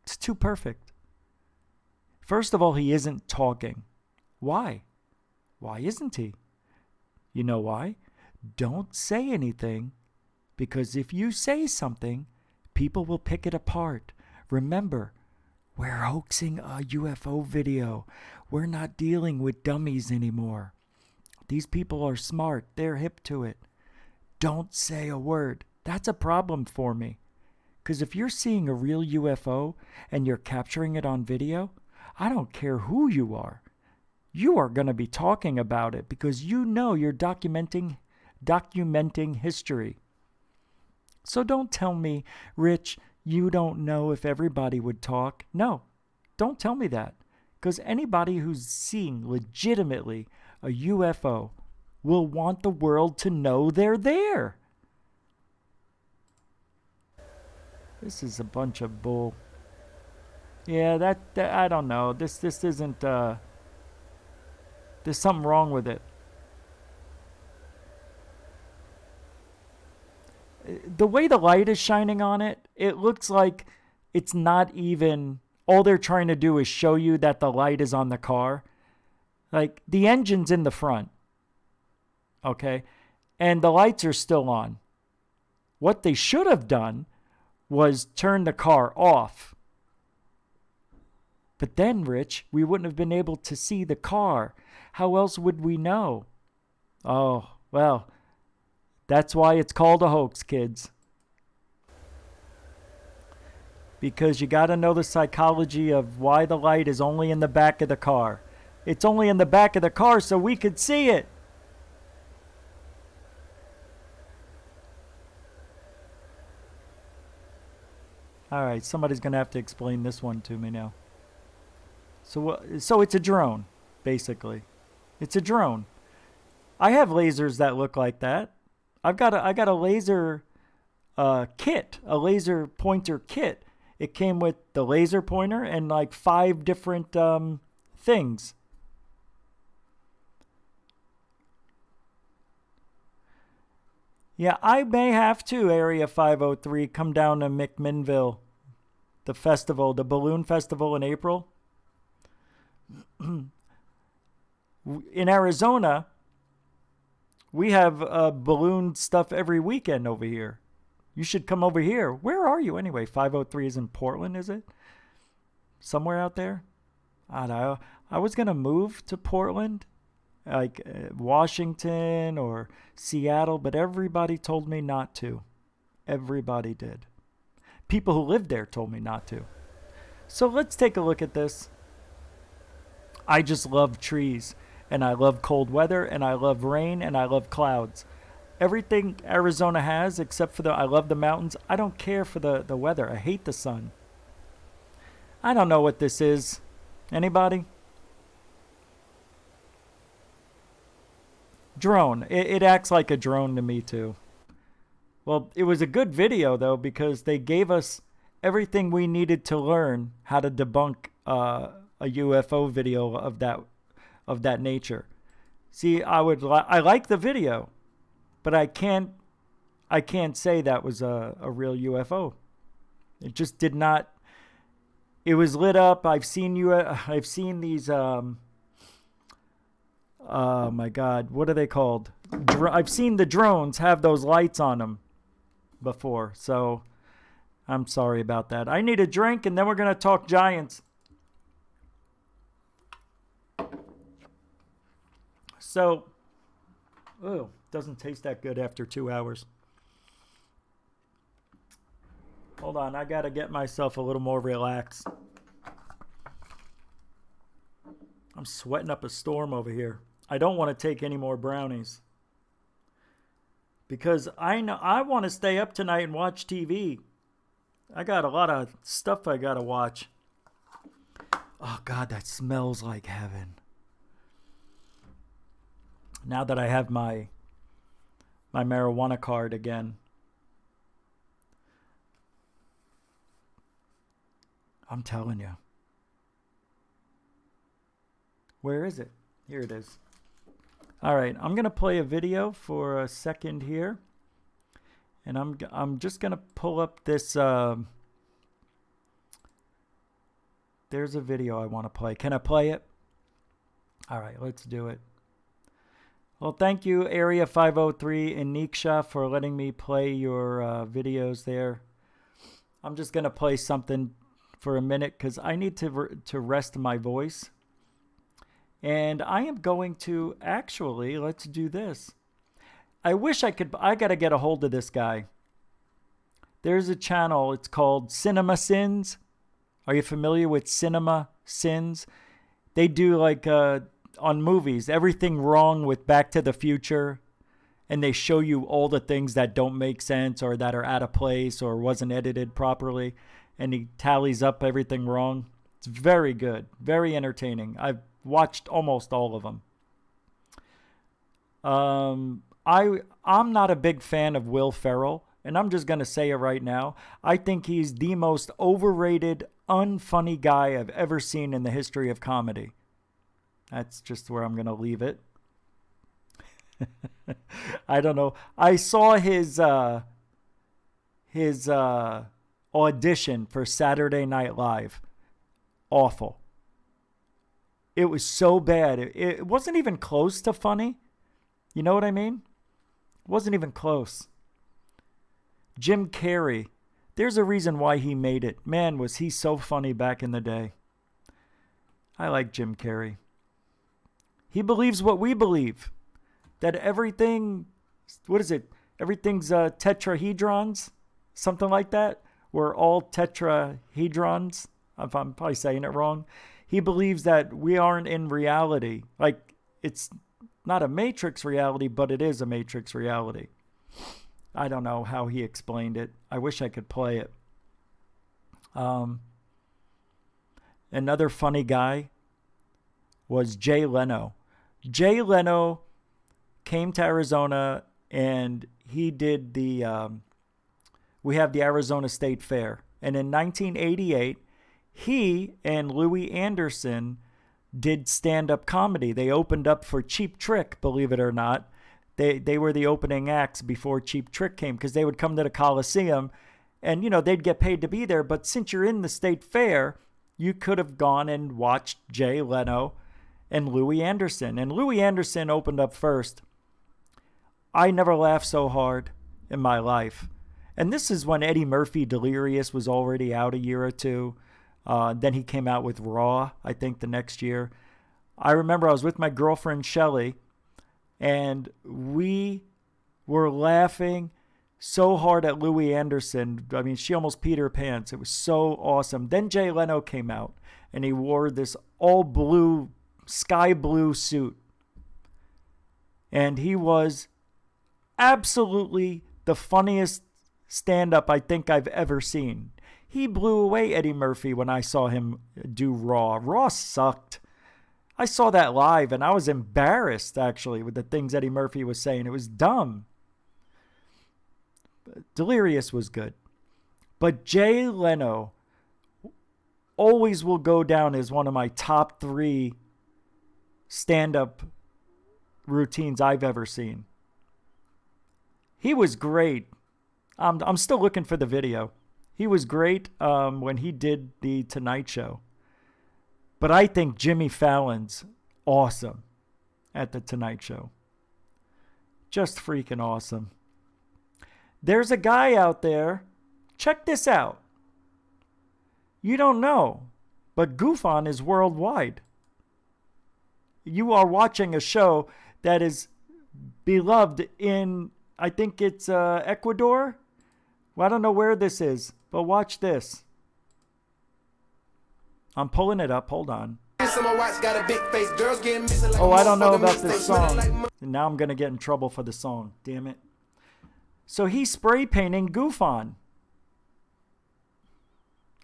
It's too perfect. First of all, he isn't talking. Why? Why isn't he? You know why? Don't say anything, because if you say something, people will pick it apart. Remember, we're hoaxing a UFO video. We're not dealing with dummies anymore. These people are smart. They're hip to it. Don't say a word. That's a problem for me. Because if you're seeing a real UFO and you're capturing it on video, I don't care who you are going to be talking about it because you know you're documenting history. So don't tell me, Rich, you don't know if everybody would talk. No, don't tell me that. Because anybody who's seeing legitimately a UFO will want the world to know they're there. This is a bunch of bull. Yeah, that I don't know. This isn't. There's something wrong with it. The way the light is shining on it, it looks like it's not even. All they're trying to do is show you that the light is on the car. Like, the engine's in the front. Okay? And the lights are still on. What they should have done was turn the car off. But then, Rich, we wouldn't have been able to see the car. How else would we know? Oh, well, that's why it's called a hoax, kids. Because you got to know the psychology of why the light is only in the back of the car. It's only in the back of the car so we could see it. All right, somebody's going to have to explain this one to me now. So it's a drone, basically. It's a drone. I have lasers that look like that. I got a laser kit, a laser pointer kit. It came with the laser pointer and like 5 different things. Yeah, I may have to, Area 503, come down to McMinnville, the festival, the balloon festival in April. In Arizona, we have balloon stuff every weekend over here. You should come over here. Where are you anyway? 503 is in Portland, is it? Somewhere out there? I don't know. I was going to move to Portland, like Washington or Seattle, but everybody told me not to. Everybody did. People who lived there told me not to. So let's take a look at this. I just love trees, and I love cold weather, and I love rain, and I love clouds. Everything Arizona has, except for I love the mountains. I don't care for the weather. I hate the sun. I don't know what this is. Anybody? Drone. It acts like a drone to me, too. Well, it was a good video, though, because they gave us everything we needed to learn how to debunk a UFO video of that nature. See, I like the video, but I can't say that was a real UFO. It just did not. It was lit up. I've seen these. Oh my God, what are they called? I've seen the drones have those lights on them before. So I'm sorry about that. I need a drink, and then we're gonna talk Giants. So, doesn't taste that good after 2 hours. Hold on, I gotta get myself a little more relaxed. I'm sweating up a storm over here. I don't want to take any more brownies. Because I know I want to stay up tonight and watch TV. I got a lot of stuff I gotta watch. Oh God, that smells like heaven. Now that I have my marijuana card again. I'm telling you. Where is it? Here it is. All right, I'm going to play a video for a second here. And I'm just going to pull up this There's a video I want to play. Can I play it? All right, let's do it. Well, thank you, Area 503 in Niksha, for letting me play your videos there. I'm just going to play something for a minute because I need to rest my voice. And I am going to actually, let's do this. I wish I got to get a hold of this guy. There's a channel, it's called Cinema Sins. Are you familiar with Cinema Sins? They do like on movies, everything wrong with Back to the Future. And they show you all the things that don't make sense or that are out of place or wasn't edited properly. And he tallies up everything wrong. It's very good, very entertaining. I've watched almost all of them. I'm not a big fan of Will Ferrell, and I'm just going to say it right now. I think he's the most overrated, unfunny guy I've ever seen in the history of comedy. That's just where I'm going to leave it. I don't know. I saw his audition for Saturday Night Live. Awful. It was so bad. It wasn't even close to funny. You know what I mean? It wasn't even close. Jim Carrey. There's a reason why he made it. Man, was he so funny back in the day. I like Jim Carrey. He believes what we believe. That everything, what is it? Everything's tetrahedrons? Something like that? We're all tetrahedrons. If I'm probably saying it wrong. He believes that we aren't in reality. Like, it's not a Matrix reality, but it is a Matrix reality. I don't know how he explained it. I wish I could play it. Another funny guy was Jay Leno. Jay Leno came to Arizona and he did we have the Arizona State Fair. And in 1988, he and Louis Anderson did stand-up comedy. They opened up for Cheap Trick, believe it or not. They were the opening acts before Cheap Trick came because they would come to the Coliseum and, you know, they'd get paid to be there. But since you're in the State Fair, you could have gone and watched Jay Leno and Louis Anderson. And Louis Anderson opened up first. I never laughed so hard in my life. And this is when Eddie Murphy Delirious was already out a year or two. Then he came out with Raw, I think, the next year. I remember I was with my girlfriend, Shelly, and we were laughing so hard at Louis Anderson. I mean, she almost peed her pants. It was so awesome. Then Jay Leno came out, and he wore this all blue, sky blue suit. And he was absolutely the funniest stand-up I think I've ever seen. He blew away Eddie Murphy when I saw him do Raw. Raw sucked. I saw that live and I was embarrassed actually with the things Eddie Murphy was saying. It was dumb. Delirious was good. But Jay Leno always will go down as one of my top 3 stand-up routines I've ever seen. He was great. I'm still looking for the video. He was great when he did the Tonight Show. But I think Jimmy Fallon's awesome at the Tonight Show. Just freaking awesome. There's a guy out there. Check this out. You don't know, but GUFON is worldwide. You are watching a show that is beloved in, I think it's Ecuador. Well, I don't know where this is, but watch this. I'm pulling it up. Hold on. Oh, I don't know about this song. Now I'm going to get in trouble for the song. Damn it. So he's spray painting GUFON.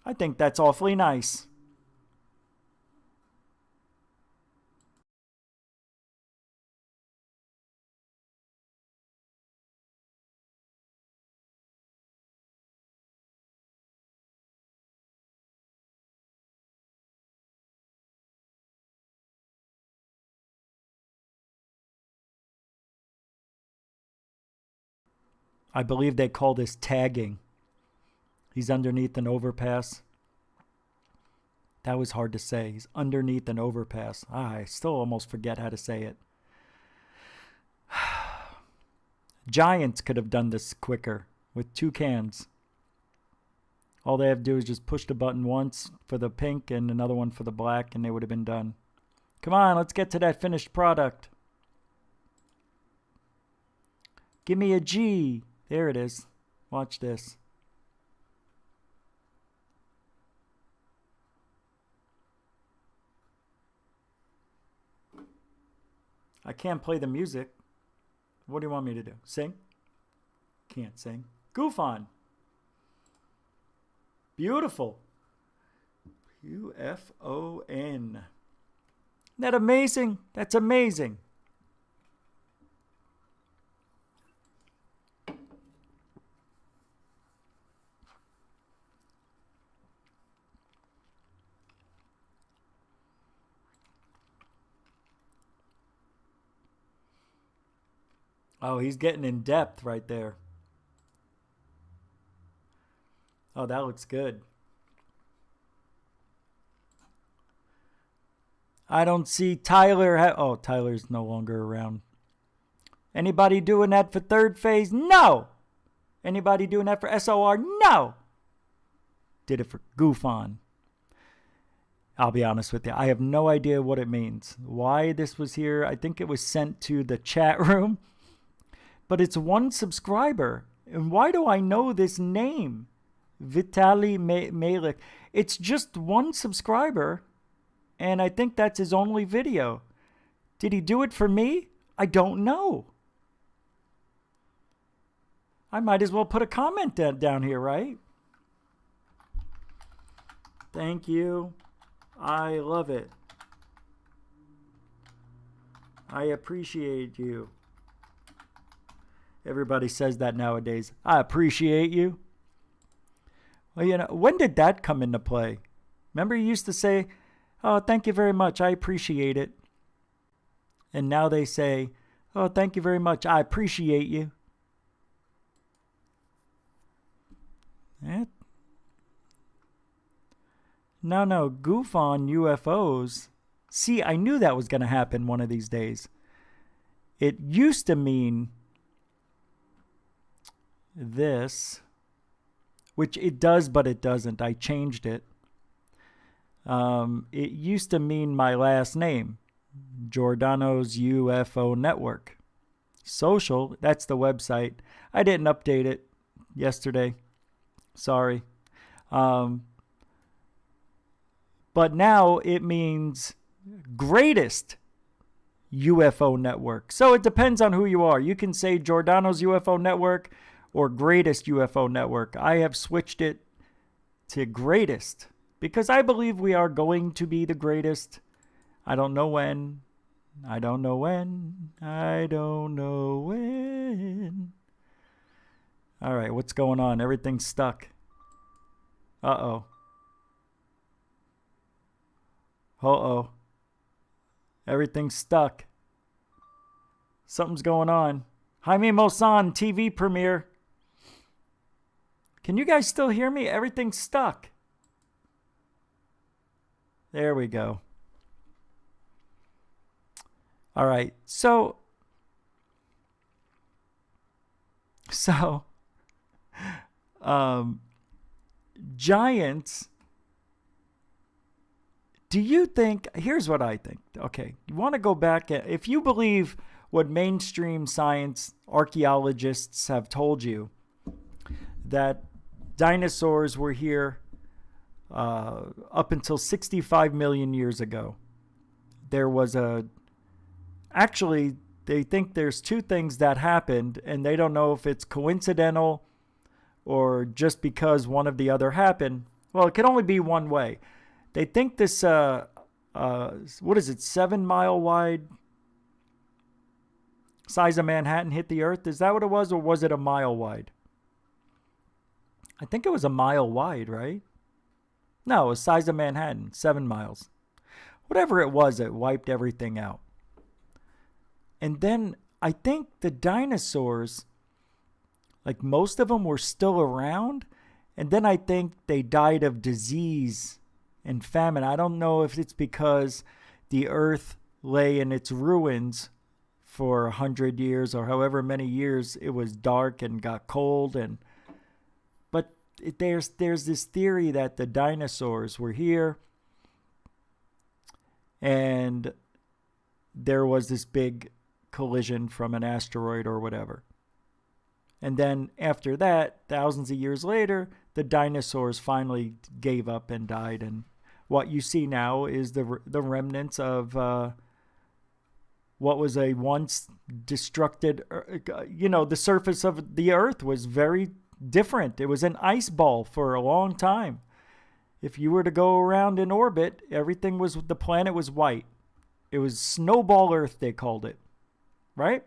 I think that's awfully nice. I believe they call this tagging. He's underneath an overpass. That was hard to say. He's underneath an overpass. I still almost forget how to say it. Giants could have done this quicker with 2 cans. All they have to do is just push the button once for the pink and another one for the black, and they would have been done. Come on, let's get to that finished product. Give me a G. There it is. Watch this. I can't play the music. What do you want me to do? Sing? Can't sing. GUFON. Beautiful. UFON. Isn't that amazing? That's amazing. Oh, he's getting in depth right there. Oh, that looks good. I don't see Tyler. Oh, Tyler's no longer around. Anybody doing that for third phase? No. Anybody doing that for SOR? No. Did it for GUFON. I'll be honest with you. I have no idea what it means. Why this was here. I think it was sent to the chat room. But it's 1 subscriber. And why do I know this name? Vitaly Malik. It's just 1 subscriber. And I think that's his only video. Did he do it for me? I don't know. I might as well put a comment down here, right? Thank you. I love it. I appreciate you. Everybody says that nowadays. I appreciate you. Well, you know, when did that come into play? Remember you used to say, oh, thank you very much. I appreciate it. And now they say, oh, thank you very much. I appreciate you. No, GUFON UFOs. See, I knew that was going to happen one of these days. It used to mean this, which it does, but it doesn't. I changed it. It used to mean my last name, Giordano's UFO Network. Social, that's the website. I didn't update it yesterday. Sorry. But now it means greatest UFO network. So it depends on who you are. You can say Giordano's UFO Network or greatest UFO network. I have switched it to greatest because I believe we are going to be the greatest. I don't know when. I don't know when. I don't know when. All right, what's going on? Everything's stuck. Uh-oh. Uh-oh. Everything's stuck. Something's going on. Jaime Maussan TV premiere. Can you guys still hear me? Everything's stuck. There we go. All right. So Giants, do you think, here's what I think. Okay, you want to go back, if you believe what mainstream science archaeologists have told you, that dinosaurs were here up until 65 million years ago. There was actually, they think there's 2 things that happened, and they don't know if it's coincidental or just because one of the other happened. Well, it can only be one way. They think this, what is it, 7 mile wide, size of Manhattan hit the earth? Is that what it was, or was it a mile wide? I think it was a mile wide, right? No, it was size of Manhattan, 7 miles. Whatever it was, it wiped everything out. And then I think the dinosaurs, like most of them were still around. And then I think they died of disease and famine. I don't know if it's because the earth lay in its ruins for 100 years or however many years it was dark and got cold. But there's this theory that the dinosaurs were here and there was this big collision from an asteroid or whatever. And then after that, thousands of years later, the dinosaurs finally gave up and died. And what you see now is the remnants of what was a once destructed, the surface of the earth was very different. It was an ice ball for a long time. If you were to go around in orbit, the planet was white. It was snowball Earth, they called it, right?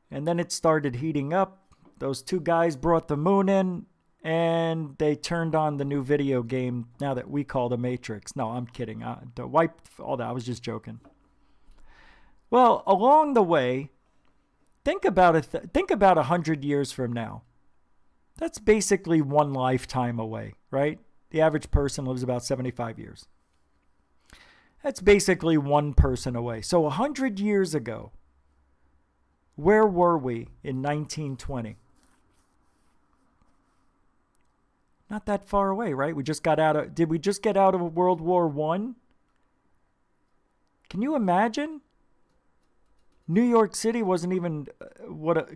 And then it started heating up. Those two guys brought the moon in, and they turned on the new video game now that we call the Matrix. No, I'm kidding. Wipe all that. I was just joking. Well, along the way, think about 100 years from now. That's basically one lifetime away, right? The average person lives about 75 years. That's basically one person away. So 100 years ago, where were we in 1920? Not that far away, right? Did we just get out of World War I? Can you imagine? New York City wasn't even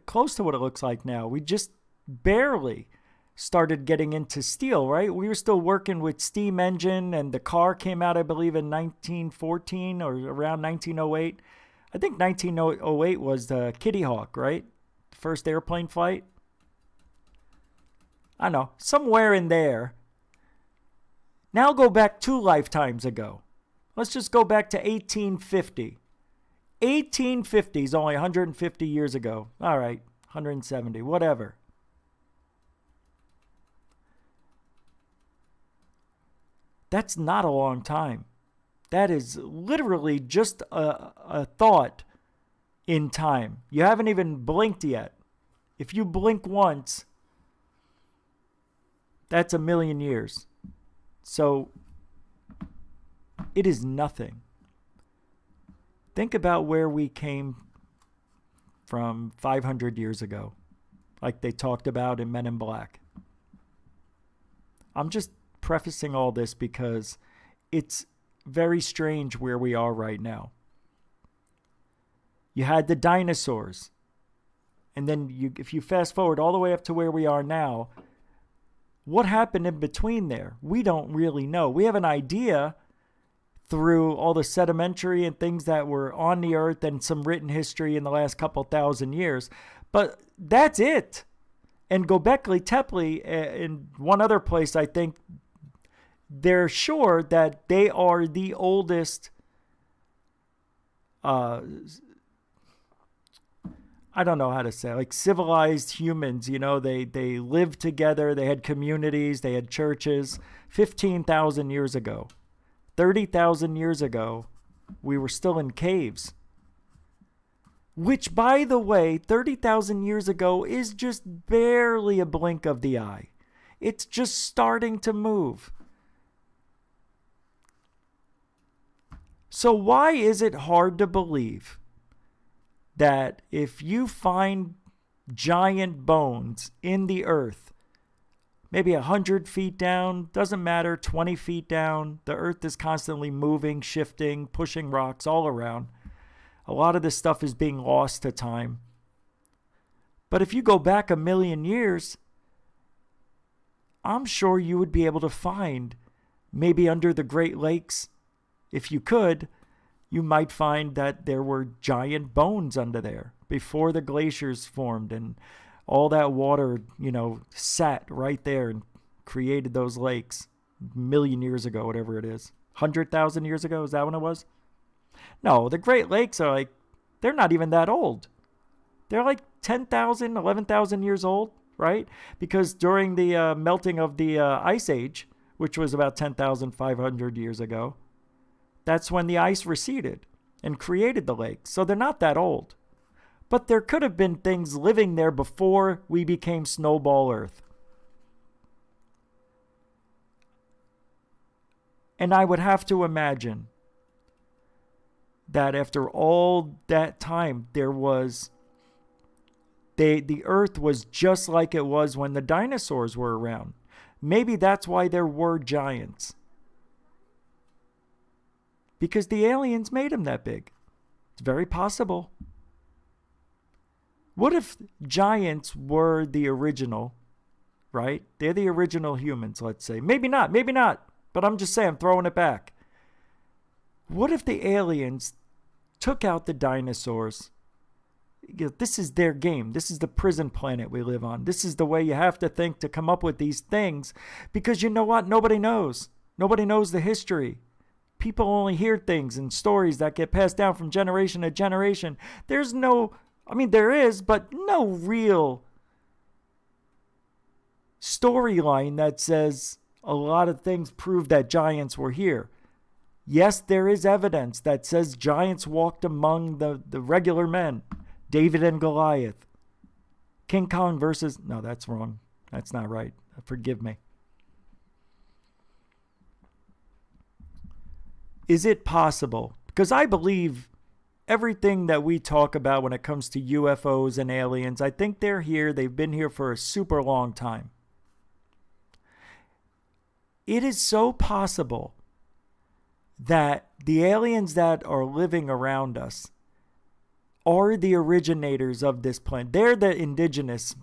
close to what it looks like now. We just barely started getting into steel, right? We were still working with steam engine, and the car came out, I believe, in 1914 or around 1908. I think 1908 was the Kitty Hawk, right? First airplane flight. I know, somewhere in there. Now go back 2 lifetimes ago. Let's just go back to 1850. 1850 is only 150 years ago. All right, 170, whatever. That's not a long time. That is literally just a thought in time. You haven't even blinked yet. If you blink once, that's 1,000,000 years. So it is nothing. Think about where we came from 500 years ago, like they talked about in Men in Black. I'm just prefacing all this because it's very strange where we are right now. You had the dinosaurs, and then if you fast forward all the way up to where we are now, what happened in between there? We don't really know. We have an idea through all the sedimentary and things that were on the earth and some written history in the last couple thousand years, but that's it. And Göbekli Tepe, in one other place, I think, they're sure that they are the oldest, I don't know how to say, like civilized humans. They lived together, they had communities, they had churches. 15,000 years ago, 30,000 years ago, we were still in caves. Which, by the way, 30,000 years ago is just barely a blink of the eye. It's just starting to move. So why is it hard to believe that if you find giant bones in the earth, maybe 100 feet down, doesn't matter, 20 feet down, the earth is constantly moving, shifting, pushing rocks all around. A lot of this stuff is being lost to time. But if you go back 1,000,000 years, I'm sure you would be able to find, maybe under the Great Lakes, if you could, you might find that there were giant bones under there before the glaciers formed and all that water, sat right there and created those lakes 1,000,000 years ago, whatever it is. 100,000 years ago, is that when it was? No, the Great Lakes are they're not even that old. They're like 10,000, 11,000 years old, right? Because during the melting of the Ice Age, which was about 10,500 years ago, that's when the ice receded and created the lakes. So they're not that old. But there could have been things living there before we became Snowball Earth. And I would have to imagine that after all that time, there was the earth was just like it was when the dinosaurs were around. Maybe that's why there were giants. Because the aliens made them that big. It's very possible. What if giants were the original, right? They're the original humans, let's say. Maybe not. But I'm just saying, I'm throwing it back. What if the aliens took out the dinosaurs? This is their game. This is the prison planet we live on. This is the way you have to think to come up with these things. Because you know what? Nobody knows. Nobody knows the history. People only hear things and stories that get passed down from generation to generation. There is, but no real storyline that says a lot of things prove that giants were here. Yes, there is evidence that says giants walked among the regular men. David and Goliath. King Kong versus... No, that's wrong. That's not right. Forgive me. Is it possible? Because I believe everything that we talk about when it comes to UFOs and aliens, I think they're here. They've been here for a super long time. It is so possible that the aliens that are living around us are the originators of this planet. They're the indigenous.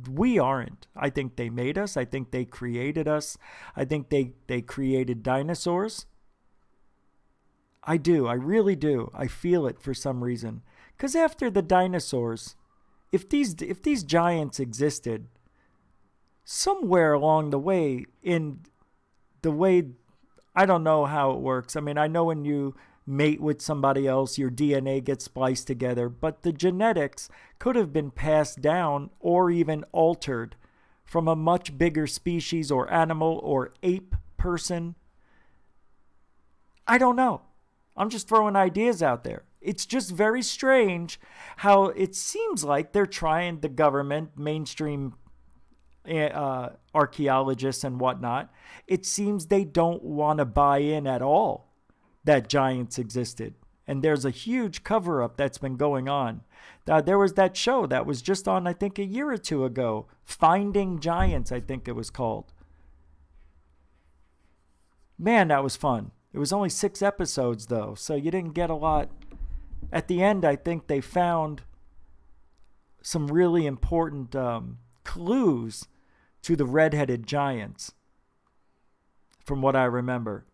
We aren't. I think they made us. I think they created us. I think they created dinosaurs. I do. I really do. I feel it for some reason. Because after the dinosaurs, if these giants existed, somewhere along the way, I don't know how it works. I mean, I know when you mate with somebody else, your DNA gets spliced together, but the genetics could have been passed down or even altered from a much bigger species or animal or ape person. I don't know. I'm just throwing ideas out there. It's just very strange how it seems like they're trying, the government, mainstream archaeologists and whatnot, it seems they don't want to buy in at all that giants existed. And there's a huge cover-up that's been going on. There was that show that was just on, I think, a year or two ago. Finding Giants, I think it was called. Man, that was fun. It was only 6 episodes, though, so you didn't get a lot. At the end, I think they found some really important clues to the red-headed giants, from what I remember.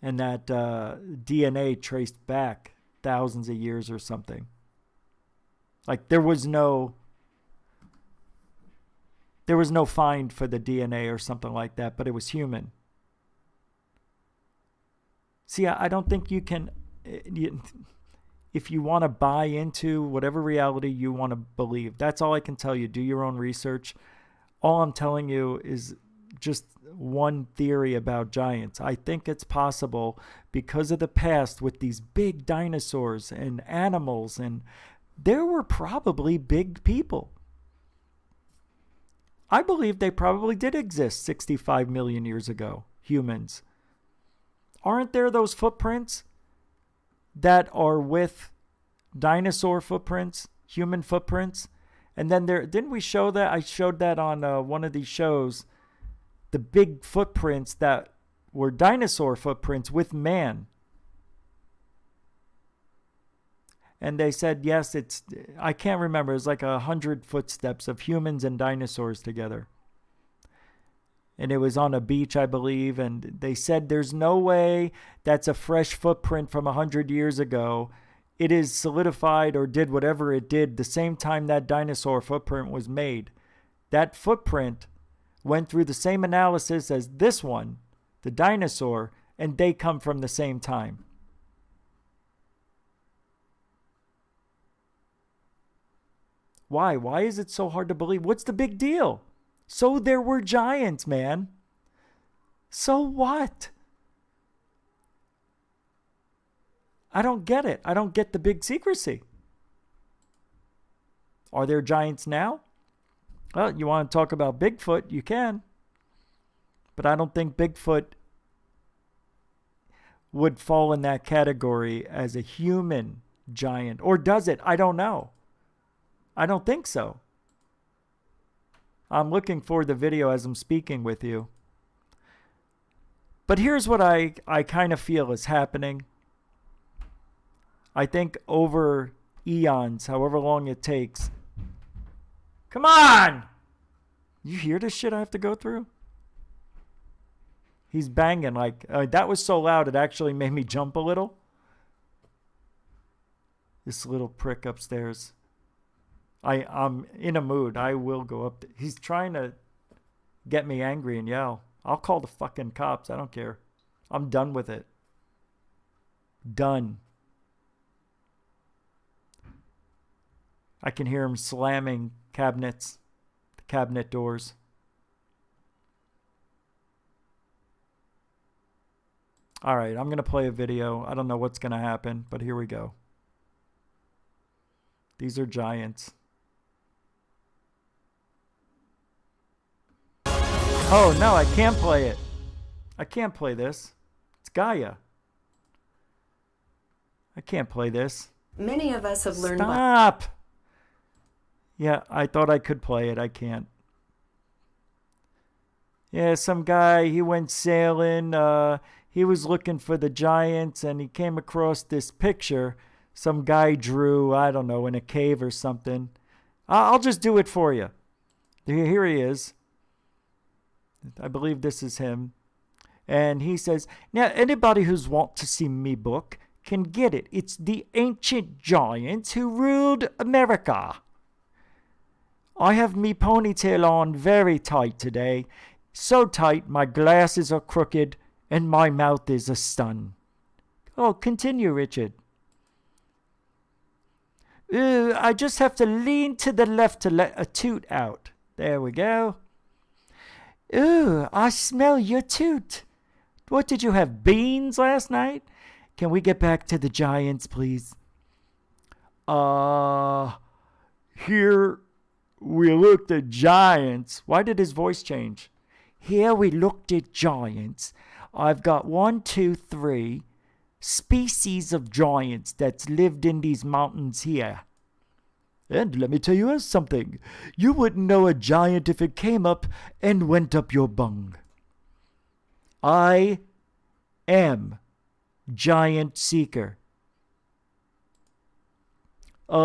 And that DNA traced back thousands of years or something. Like there was no find for the DNA or something like that, but it was human. See, I don't think you can, if you want to buy into whatever reality you want to believe, that's all I can tell you. Do your own research. All I'm telling you is just one theory about giants. I think it's possible because of the past with these big dinosaurs and animals, and there were probably big people. I believe they probably did exist 65 million years ago, humans. Aren't there those footprints that are with dinosaur footprints, human footprints? And then didn't we show that? I showed that on one of these shows. The big footprints that were dinosaur footprints with man. And they said, yes, I can't remember. It's like 100 footsteps of humans and dinosaurs together. And it was on a beach, I believe. And they said there's no way that's a fresh footprint from 100 years ago. It is solidified or did whatever it did the same time that dinosaur footprint was made. That footprint went through the same analysis as this one, the dinosaur, and they come from the same time. Why? Why is it so hard to believe? What's the big deal? So there were giants, man. So what? I don't get it. I don't get the big secrecy. Are there giants now? Well, you want to talk about Bigfoot? You can. But I don't think Bigfoot would fall in that category as a human giant. Or does it? I don't know. I don't think so. I'm looking for the video as I'm speaking with you. But here's what I kind of feel is happening. I think over eons, however long it takes. Come on! You hear this shit I have to go through? He's banging like... that was so loud it actually made me jump a little. This little prick upstairs. I'm in a mood. I will go up. He's trying to get me angry and yell. I'll call the fucking cops. I don't care. I'm done with it. Done. I can hear him slamming cabinets, the cabinet doors. All right, I'm going to play a video. I don't know what's going to happen, but here we go. These are giants. Oh, no, I can't play it. I can't play this. It's Gaia. I can't play this. Many of us have learned... Stop! Yeah, I thought I could play it. I can't. Yeah, some guy, he went sailing. He was looking for the giants, and he came across this picture some guy drew, I don't know, in a cave or something. I'll just do it for you. Here he is. I believe this is him. And he says, now, anybody who's want to see me book can get it. It's the ancient giants who ruled America. I have me ponytail on very tight today. So tight, my glasses are crooked and my mouth is a stun. Oh, continue, Richard. I just have to lean to the left to let a toot out. There we go. Ooh, I smell your toot. What did you have, beans last night? Can we get back to the giants, please? Here we looked at giants. Why did his voice change? Here we looked at giants. I've got 1, 2, 3 species of giants that's lived in these mountains here. And let me tell you something. You wouldn't know a giant if it came up and went up your bung. I am Giant Seeker.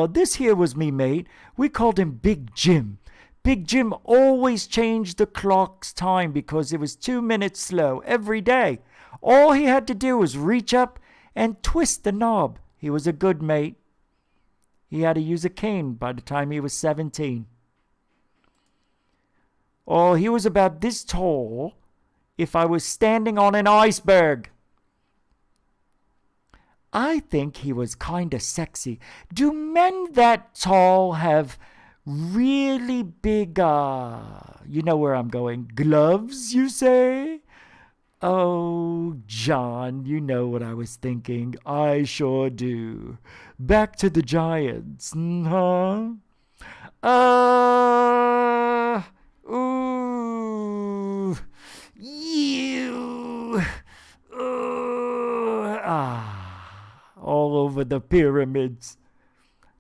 This here was me mate. We called him Big Jim. Big Jim always changed the clock's time because it was 2 minutes slow every day. All he had to do was reach up and twist the knob. He was a good mate. He had to use a cane by the time he was 17. Oh, he was about this tall if I was standing on an iceberg. I think he was kind of sexy. Do men that tall have really big, you know where I'm going, gloves, you say? Oh, John, you know what I was thinking. I sure do. Back to the giants, huh? Ooh, you, all over the pyramids.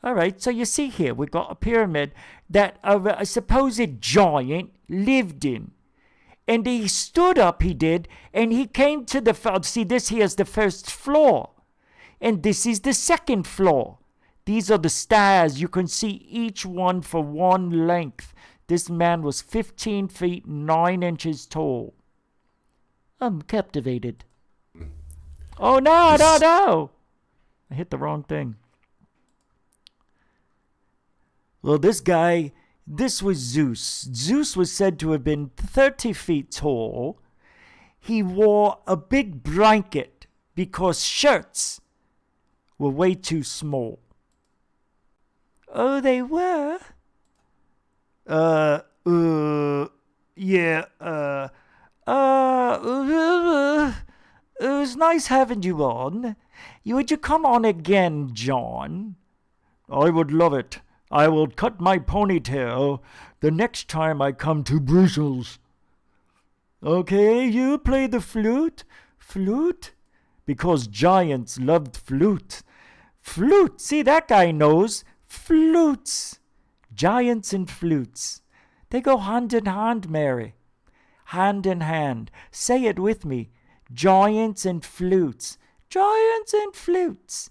All right, so you see here, we got a pyramid that a supposed giant lived in. And he stood up, he did, and he came to the... See, this here is the first floor. And this is the second floor. These are the stairs. You can see each one for one length. This man was 15 feet 9 inches tall. I'm captivated. Oh, no. I hit the wrong thing. Well, this guy... This was Zeus. Zeus was said to have been 30 feet tall. He wore a big blanket because shirts were way too small. Oh, they were? Yeah, it was nice having you on. Would you come on again, John? I would love it. I will cut my ponytail the next time I come to Brussels. Okay, you play the flute? Flute? Because giants loved flute. Flute! See, that guy knows. Flutes. Giants and flutes. They go hand in hand, Mary. Hand in hand. Say it with me. Giants and flutes. Giants and flutes.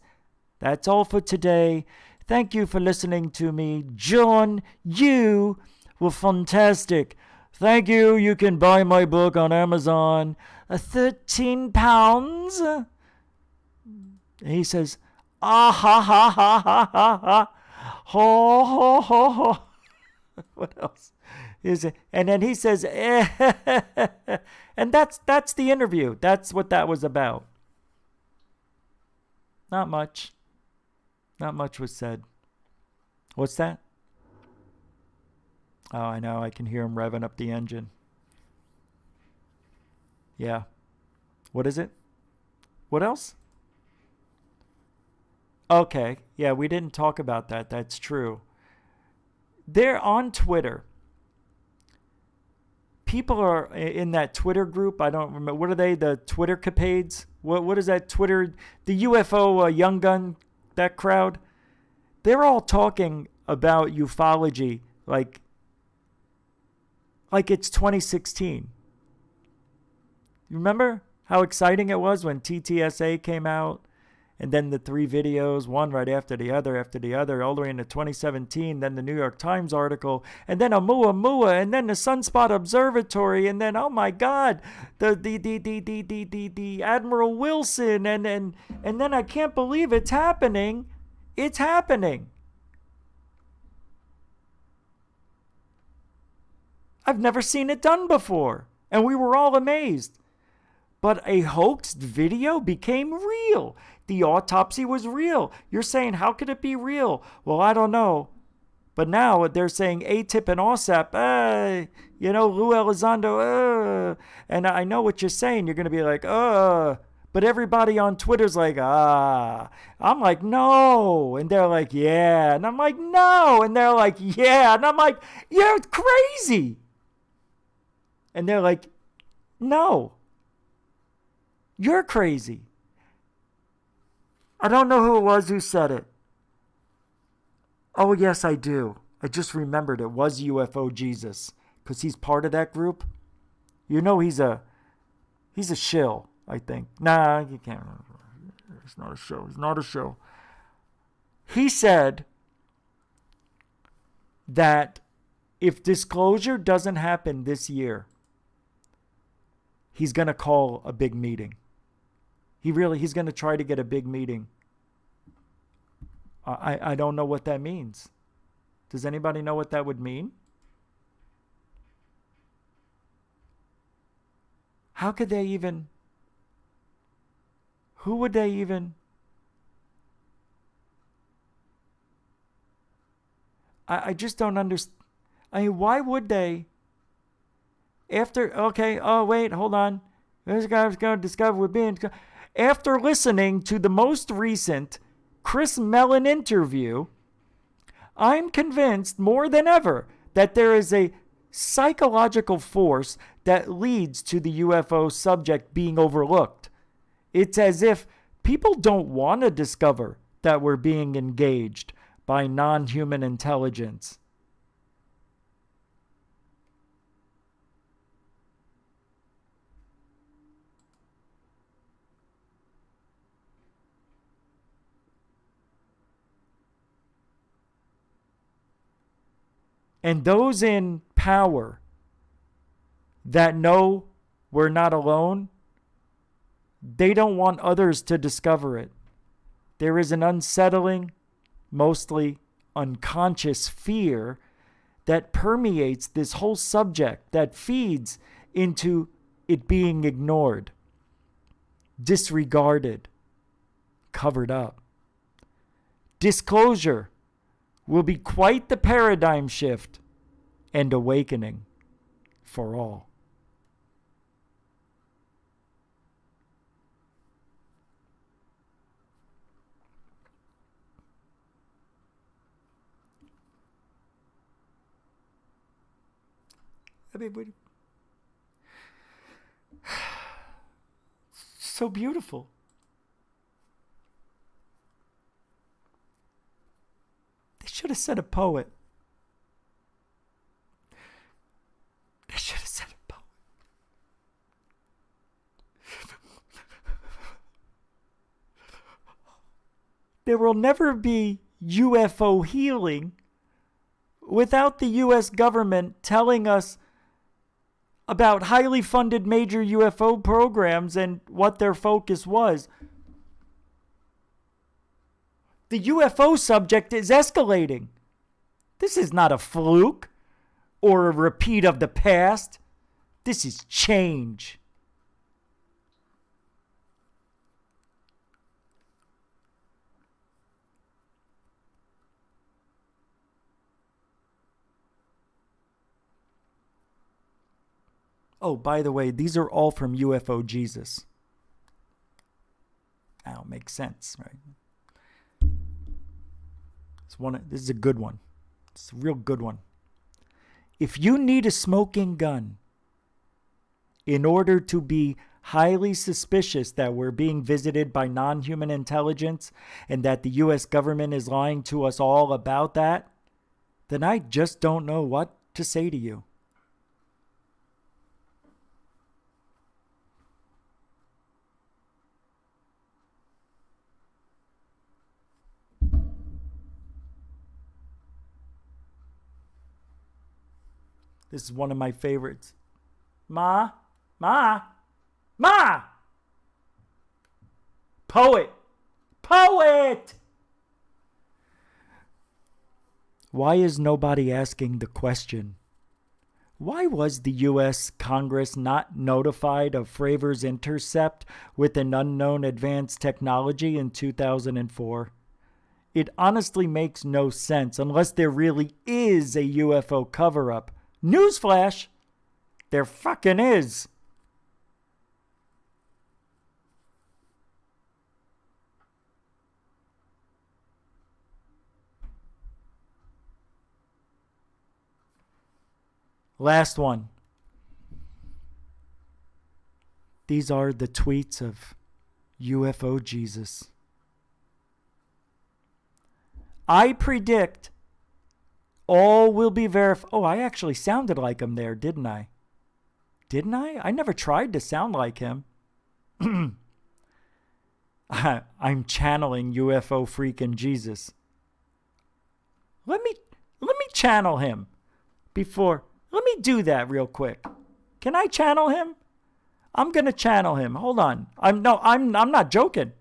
That's all for today. Thank you for listening to me. John, you were fantastic. Thank you. You can buy my book on Amazon. £13. And he says, ah ha ha ha ha ha ha. Ho ho ho ho. What else? And then he says, and that's the interview. That's what that was about. Not much. Not much was said. What's that? Oh, I know. I can hear him revving up the engine. Yeah. What is it? What else? Okay. Yeah, we didn't talk about that. That's true. They're on Twitter. People are in that Twitter group. I don't remember. What are they? The Twitter capades? What is that Twitter? The UFO Young Gun, that crowd? They're all talking about ufology like it's 2016. You remember how exciting it was when TTSA came out? And then the 3 videos, one right after the other, all the way into 2017. Then the New York Times article, and then Oumuamua, and then the Sunspot Observatory, and then, oh my God, the Admiral Wilson, and then I can't believe it's happening. It's happening. I've never seen it done before, and we were all amazed. But a hoaxed video became real. The autopsy was real. You're saying, how could it be real? Well, I don't know. But now they're saying ATIP and OSAP, Lou Elizondo, and I know what you're saying. You're going to be like, but everybody on Twitter's like, I'm like, no. And they're like, yeah. And I'm like, no. And they're like, yeah. And I'm like, you're crazy. And they're like, no. You're crazy. I don't know who it was who said it. Oh, yes, I do. I just remembered it was UFO Jesus, because he's part of that group. You know he's a shill, I think. Nah, you can't remember. It's not a show. It's not a show. He said that if disclosure doesn't happen this year, he's going to call a big meeting. He's going to try to get a big meeting. I don't know what that means. Does anybody know what that would mean? How could they even... Who would they even... I just don't understand. I mean, why would they... Hold on. This guy's going to discover we're being... After listening to the most recent Chris Mellon interview, I'm convinced more than ever that there is a psychological force that leads to the UFO subject being overlooked. It's as if people don't want to discover that we're being engaged by non-human intelligence. And those in power that know we're not alone, they don't want others to discover it. There is an unsettling, mostly unconscious fear that permeates this whole subject, that feeds into it being ignored, disregarded, covered up. Disclosure will be quite the paradigm shift and awakening for all. I mean, so beautiful. They should have said a poet. They should have said a poet. There will never be UFO healing without the U.S. government telling us about highly funded major UFO programs and what their focus was. The UFO subject is escalating. This is not a fluke or a repeat of the past. This is change. Oh, by the way, these are all from UFO Jesus. Now it makes sense, right? This is a good one. It's a real good one. If you need a smoking gun in order to be highly suspicious that we're being visited by non-human intelligence and that the U.S. government is lying to us all about that, then I just don't know what to say to you. This is one of my favorites. Ma. Poet. Why is nobody asking the question? Why was the U.S. Congress not notified of Fravors intercept with an unknown advanced technology in 2004? It honestly makes no sense unless there really is a UFO cover-up. Newsflash! There fucking is. Last one. These are the tweets of UFO Jesus. I predict all will be verified. Oh, I actually sounded like him there, didn't I? Didn't I? I never tried to sound like him. I'm channeling UFO freaking Jesus. Let me channel him before. Let me do that real quick. Can I channel him? I'm going to channel him. Hold on. I'm not joking.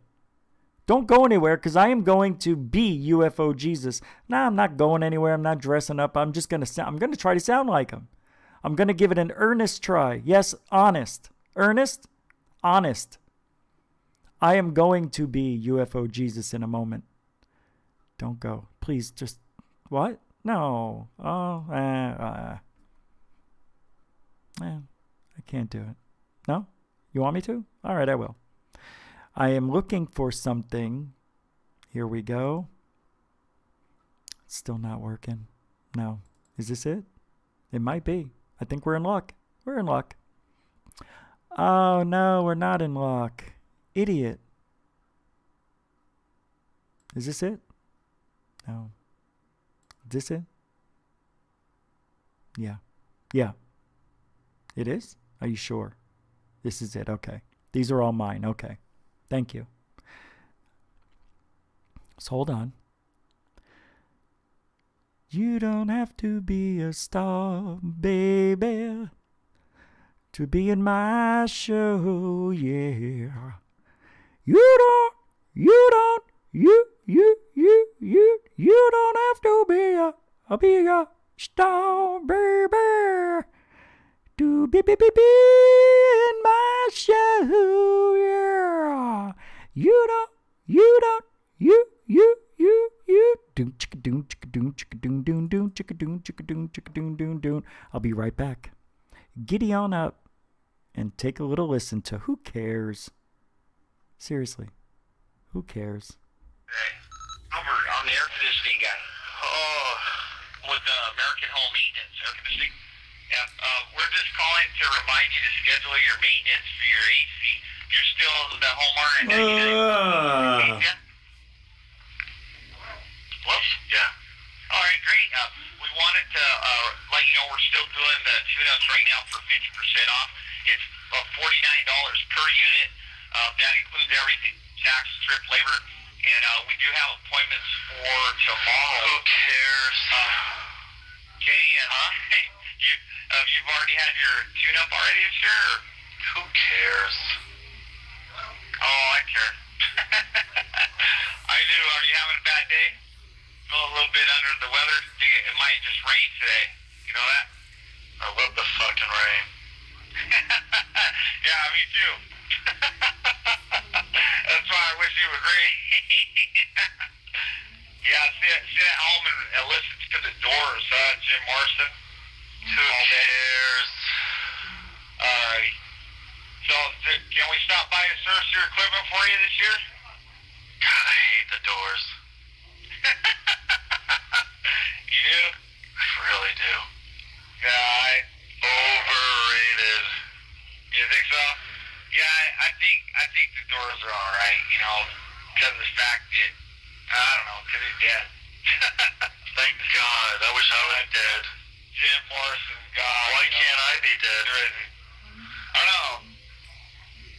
Don't go anywhere because I am going to be UFO Jesus. Nah, I'm not going anywhere. I'm not dressing up. I'm going to try to sound like him. I'm going to give it an earnest try. Yes, honest. Earnest? Honest. I am going to be UFO Jesus in a moment. Don't go. Please, just... What? No. Oh, I can't do it. No? You want me to? All right, I will. I am looking for something. Here we go. It's still not working. No. Is this it? It might be. I think we're in luck. We're in luck. Oh, no, we're not in luck. Idiot. Is this it? No. Is this it? Yeah. Yeah. It is? Are you sure? This is it. Okay. These are all mine. Okay. Thank you. So hold on. You don't have to be a star, baby, to be in my show, yeah. You don't have to be a star, baby, to be in my show, yeah. You don't. I'll be right back. Giddy on up and take a little listen to Who Cares? Seriously, who cares? Over on the air conditioning guy. Oh, with the American Home Maintenance air conditioning. Yeah, we're just calling to remind you to schedule your maintenance for your AC. You're still the homer and Hello? Yeah. All right, great. We wanted to let you know we're still doing the tune-ups right now for 50% off. It's $49 per unit. That includes everything, tax, trip, labor, and we do have appointments for tomorrow. Who cares? Okay, you've already had your tune-up already this year? Who cares? Oh, I care. I do. Are you having a bad day? Feel a little bit under the weather? Think it might just rain today. You know that? I love the fucking rain. Yeah, me too. That's why I wish it would rain. Yeah, sit at home and listen to the Doors, Jim Morrison. Who cares? Alrighty. So, can we stop by and service your equipment for you this year? God, I hate the Doors. You do? I really do. Yeah, overrated. You think so? Yeah, I think the Doors are alright, you know, because of the fact that, I don't know, because he's dead. Thank God, I wish I was dead. Jim Morrison, God. Why can't I be dead? I don't know.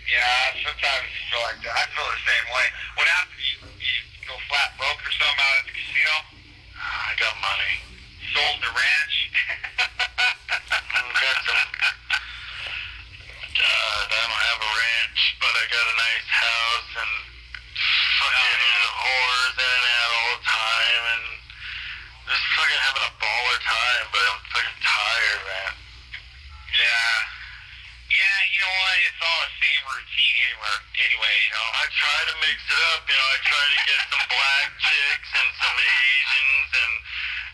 Yeah, sometimes you feel like that. I feel the same way. What happened? You go flat broke or something out at the casino? I got money. Sold the ranch? Got some. I don't have a ranch, but I got a nice house and fucking whores in and out all the time and just fucking having a baller time, but I'm fucking tired, man. Yeah. Yeah, you know what? It's all the same routine anyway, you know. I try to mix it up, you know. I try to get some black chicks and some Asians and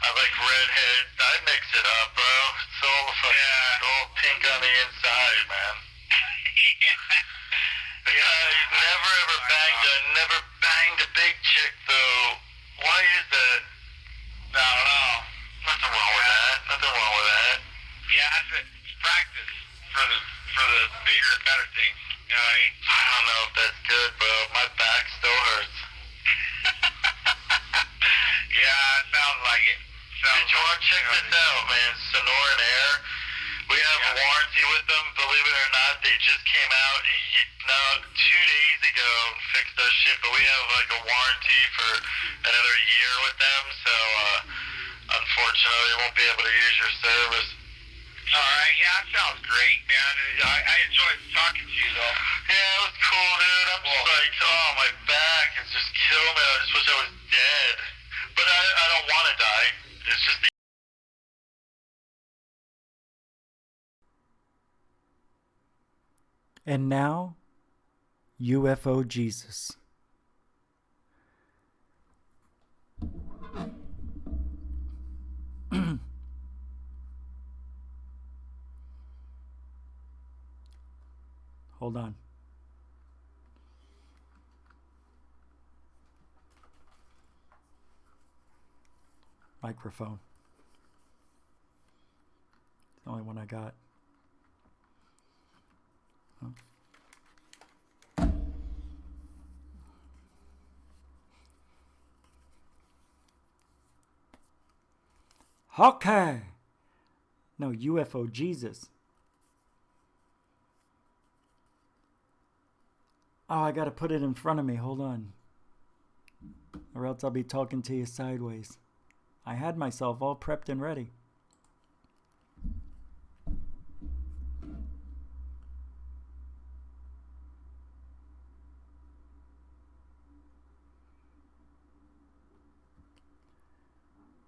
I like redheads. I mix it up, bro. It's all fucking all pink on the inside, man. Yeah, you never banged a big chick though. Why is that? I don't know. Nothing wrong with that. Nothing wrong with that. Yeah, it's practice for the bigger and better things. You know what I mean? I don't know if that's good, bro. My back still hurts. Yeah, it sounds like it. Did you want to check this out, man? Sonoran Air. We have a warranty with them. Believe it or not, they just came out 2 days ago and fixed their shit. But we have like a warranty for another year with them. So unfortunately, we won't be able to use your service. All right, yeah, that sounds great, man. I enjoyed talking to you, though. Yeah, it was cool, dude. I'm just like, oh, my back is just killing me. I just wish I was dead. But I don't want to die. It's just the... And now, UFO Jesus. Hold on. Microphone. It's the only one I got. Huh? Okay. No, UFO Jesus. Oh, I gotta put it in front of me. Hold on. Or else I'll be talking to you sideways. I had myself all prepped and ready.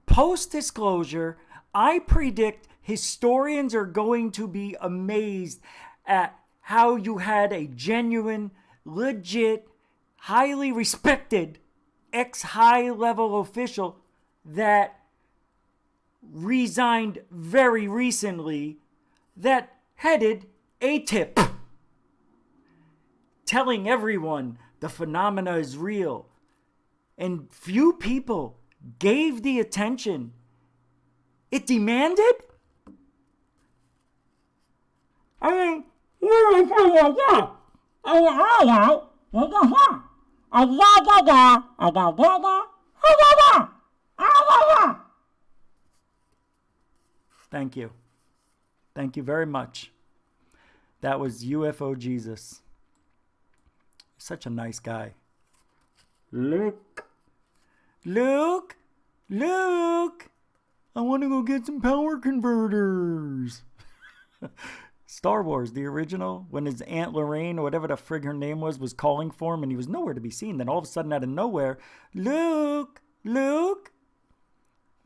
Post-disclosure, I predict historians are going to be amazed at how you had a genuine, legit, highly respected ex-high-level official that resigned very recently that headed ATIP, telling everyone the phenomena is real. And few people gave the attention it demanded. I mean, Thank you. Thank you very much. That was UFO Jesus. Such a nice guy. Luke. I want to go get some power converters. Star Wars, the original, when his Aunt Lorraine, or whatever the frig her name was calling for him, and he was nowhere to be seen. Then all of a sudden, out of nowhere, Luke. I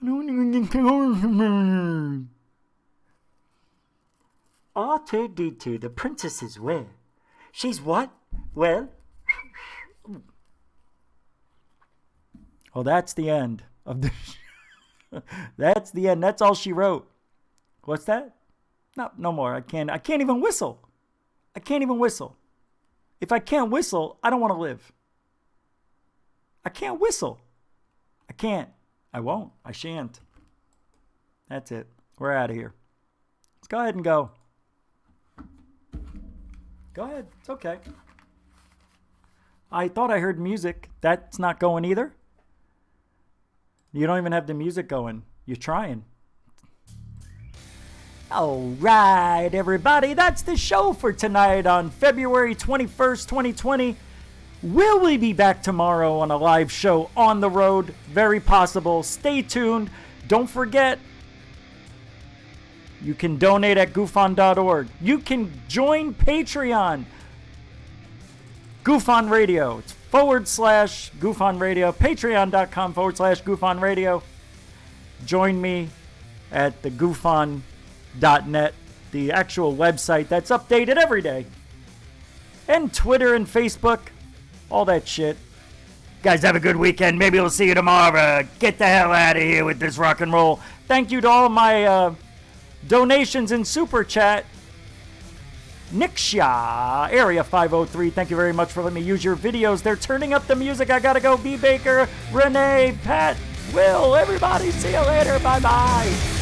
want to go get power converters. R2-D2, the princess is where? She's what? Well? Oh, that's the end of the... That's the end. That's all she wrote. What's that? No more. I can't even whistle. I can't even whistle. If I can't whistle, I don't want to live. I can't whistle. I can't. I won't. I shan't. That's it. We're out of here. Let's go ahead and go. Go ahead. It's okay. I thought I heard music. That's not going either. You don't even have the music going. You're trying. All right, everybody. That's the show for tonight on February 21st, 2020. Will we be back tomorrow on a live show on the road? Very possible. Stay tuned. Don't forget, you can donate at GUFON.org. You can join Patreon. GUFON Radio. It's /GUFON Radio. Patreon.com /GUFON Radio. Join me at the GUFON.net, the actual website that's updated every day. And Twitter and Facebook. All that shit. Guys, have a good weekend. Maybe we'll see you tomorrow. Get the hell out of here with this rock and roll. Thank you to all my donations in Super Chat. Niksha, Area 503, thank you very much for letting me use your videos. They're turning up the music. I gotta go. B. Baker, Renee, Pat, Will, everybody. See you later. Bye-bye.